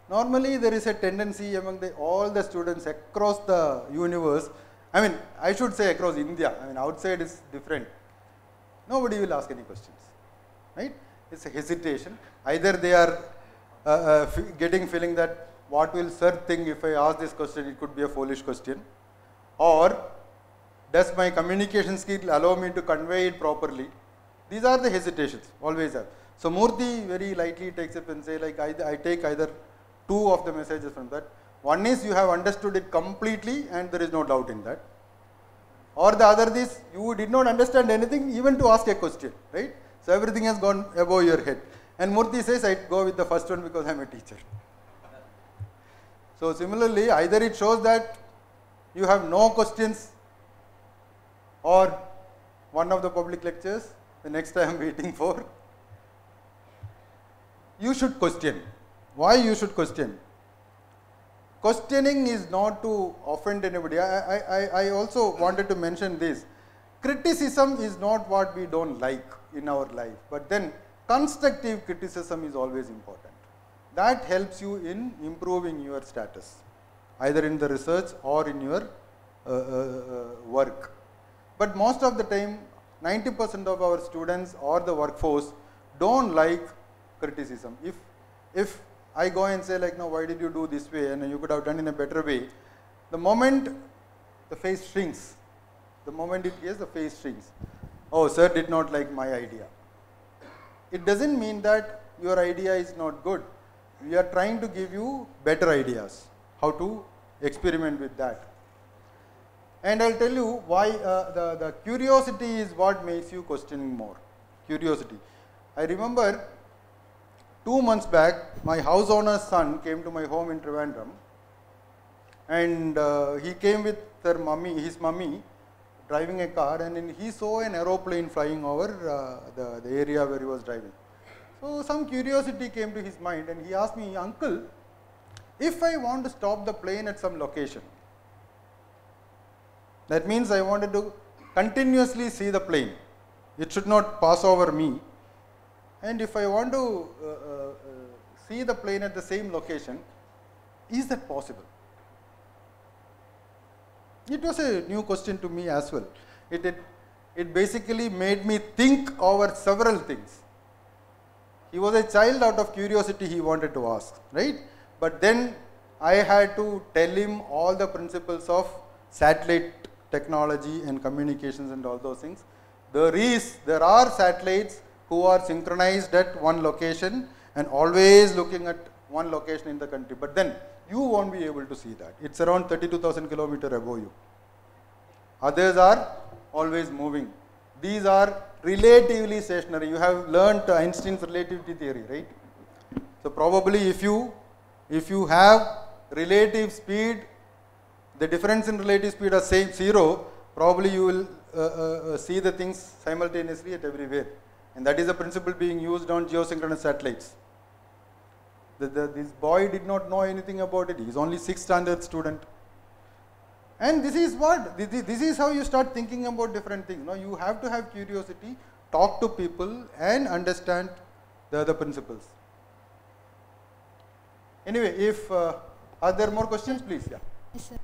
Normally, there is a tendency among all the students across the universe. I mean, I should say across India. I mean, outside is different. Nobody will ask any questions, right? It's a hesitation. Either they are getting feeling that what will sir think if I ask this question? It could be a foolish question, or does my communication skill allow me to convey it properly? These are the hesitations. Always have. So Murthy very lightly takes up and say, like, I take either 2 of the messages from that. One is you have understood it completely and there is no doubt in that. Or the other is you did not understand anything even to ask a question, right? So everything has gone above your head. And Murthy says, I go with the first one because I am a teacher. So similarly, either it shows that you have no questions, or one of the public lectures, the next I am waiting for, you should question. Why you should question? Questioning is not to offend anybody. I also wanted to mention this. Criticism is not what we don't like in our life, but then constructive criticism is always important. That helps you in improving your status, either in the research or in your work. But most of the time, 90% of our students or the workforce don't like criticism. If I go and say, like, no, why did you do this way and you could have done in a better way, the moment the face shrinks, the moment it is, the face shrinks. Oh, sir did not like my idea. It doesn't mean that your idea is not good. We are trying to give you better ideas, how to experiment with that. And I'll tell you why the curiosity is what makes you questioning more. Curiosity. I remember 2 months back, my house owner's son came to my home in Trivandrum, and he came with his mummy, driving a car, and then he saw an aeroplane flying over the area where he was driving. So some curiosity came to his mind, and he asked me, Uncle, if I want to stop the plane at some location, that means I wanted to continuously see the plane. It should not pass over me. And if I want to see the plane at the same location, is that possible? It was a new question to me as well. It basically made me think over several things. He was a child, out of curiosity he wanted to ask, right? But then I had to tell him all the principles of satellite technology and communications and all those things. There are satellites who are synchronized at one location and always looking at one location in the country. But then you won't be able to see that. It's around 32,000 kilometers above you. Others are always moving. These are relatively stationary. You have learnt Einstein's relativity theory, right? So probably if you have relative speed, the difference in relative speed is same 0, probably you will see the things simultaneously at everywhere. And that is the principle being used on geosynchronous satellites. This boy did not know anything about it. He is only 6th standard student. And this is what, this is how you start thinking about different things. No? You have to have curiosity, talk to people and understand the other principles. Anyway, if, are there more questions, please? Yeah. Yes, sir.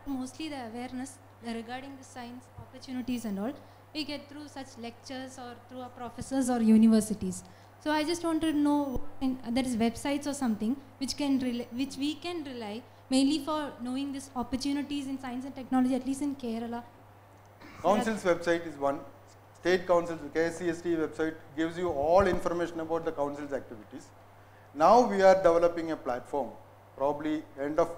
Mostly the awareness regarding the science opportunities and all, we get through such lectures or through our professors or universities. So I just want to know, there is websites or something which we can rely mainly for knowing these opportunities in science and technology, at least in Kerala. Council's website is one. State Council's KSCST website gives you all information about the council's activities. Now we are developing a platform, probably end of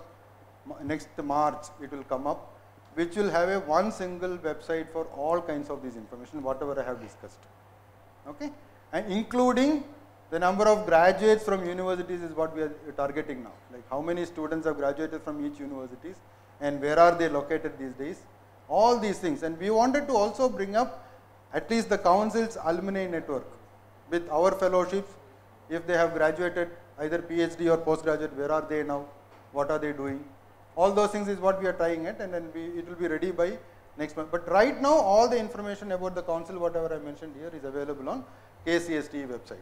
next March it will come up, which will have a one single website for all kinds of this information, whatever I have discussed. Okay? And including the number of graduates from universities is what we are targeting now. Like how many students have graduated from each universities and where are they located these days. All these things. And we wanted to also bring up at least the council's alumni network with our fellowships. If they have graduated either PhD or postgraduate, where are they now? What are they doing? All those things is what we are trying at, and then it will be ready by next month. But right now all the information about the council, whatever I mentioned here, is available on KCST website.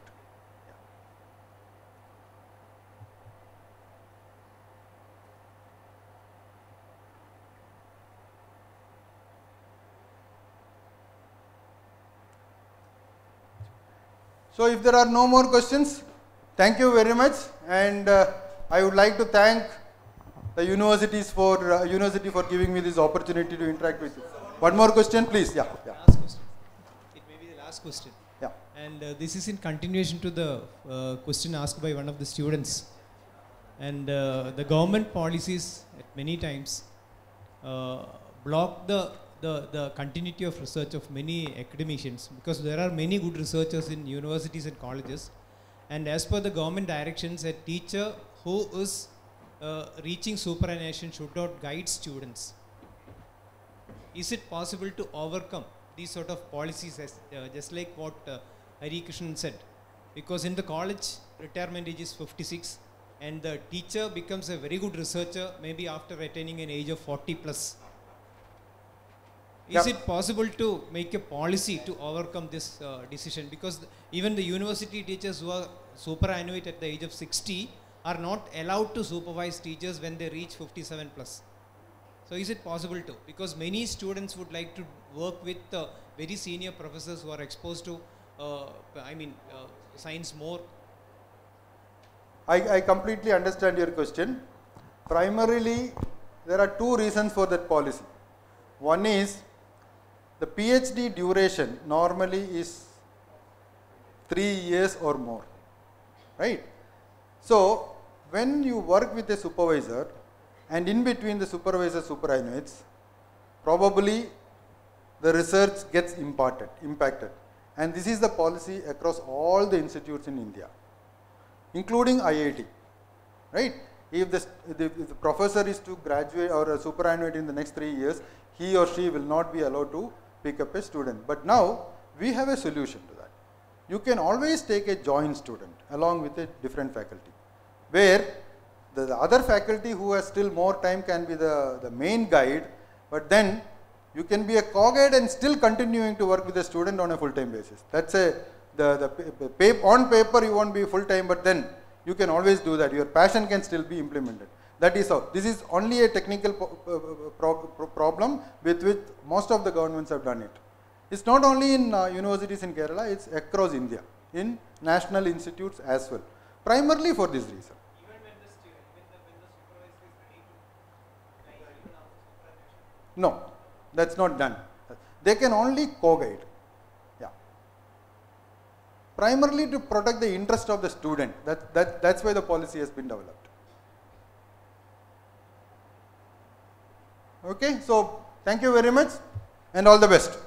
So if there are no more questions, thank you very much, and I would like to thank the university for giving me this opportunity to interact with you. One more question, please. Yeah. Last question. It may be the last question. Yeah. And this is in continuation to the question asked by one of the students. And the government policies at many times block the continuity of research of many academicians, because there are many good researchers in universities and colleges, and as per the government directions, a teacher who is reaching superannuation should not guide students. Is it possible to overcome these sort of policies, as just like what Hari Krishnan said? Because in the college, retirement age is 56, and the teacher becomes a very good researcher maybe after attaining an age of 40 plus. Is it possible to make a policy to overcome this decision? Because even the university teachers who are superannuate at the age of 60 are not allowed to supervise teachers when they reach 57 plus. So is it possible to? Because many students would like to work with very senior professors who are exposed to, science more. I completely understand your question. Primarily, there are two reasons for that policy. One is, the PhD duration normally is 3 years or more, right? So, when you work with a supervisor and in between the supervisor superannuates, probably the research gets impacted. And this is the policy across all the institutes in India, including IIT, right? If the professor is to graduate or a superannuate in the next 3 years, he or she will not be allowed to pick up a student. But now we have a solution to that. You can always take a joint student along with a different faculty, where the other faculty who has still more time can be the main guide, but then you can be a co-guide and still continuing to work with the student on a full-time basis. That's on paper you won't be full-time, but then you can always do that. Your passion can still be implemented. That is how. This is only a technical problem with which most of the governments have done it. It's not only in universities in Kerala, it's across India, in national institutes as well, primarily for this reason. Even when the supervisor is ready to guide even after superannuation? No, that's not done. They can only co-guide. Yeah. Primarily to protect the interest of the student. That's why the policy has been developed. Okay, so thank you very much and all the best.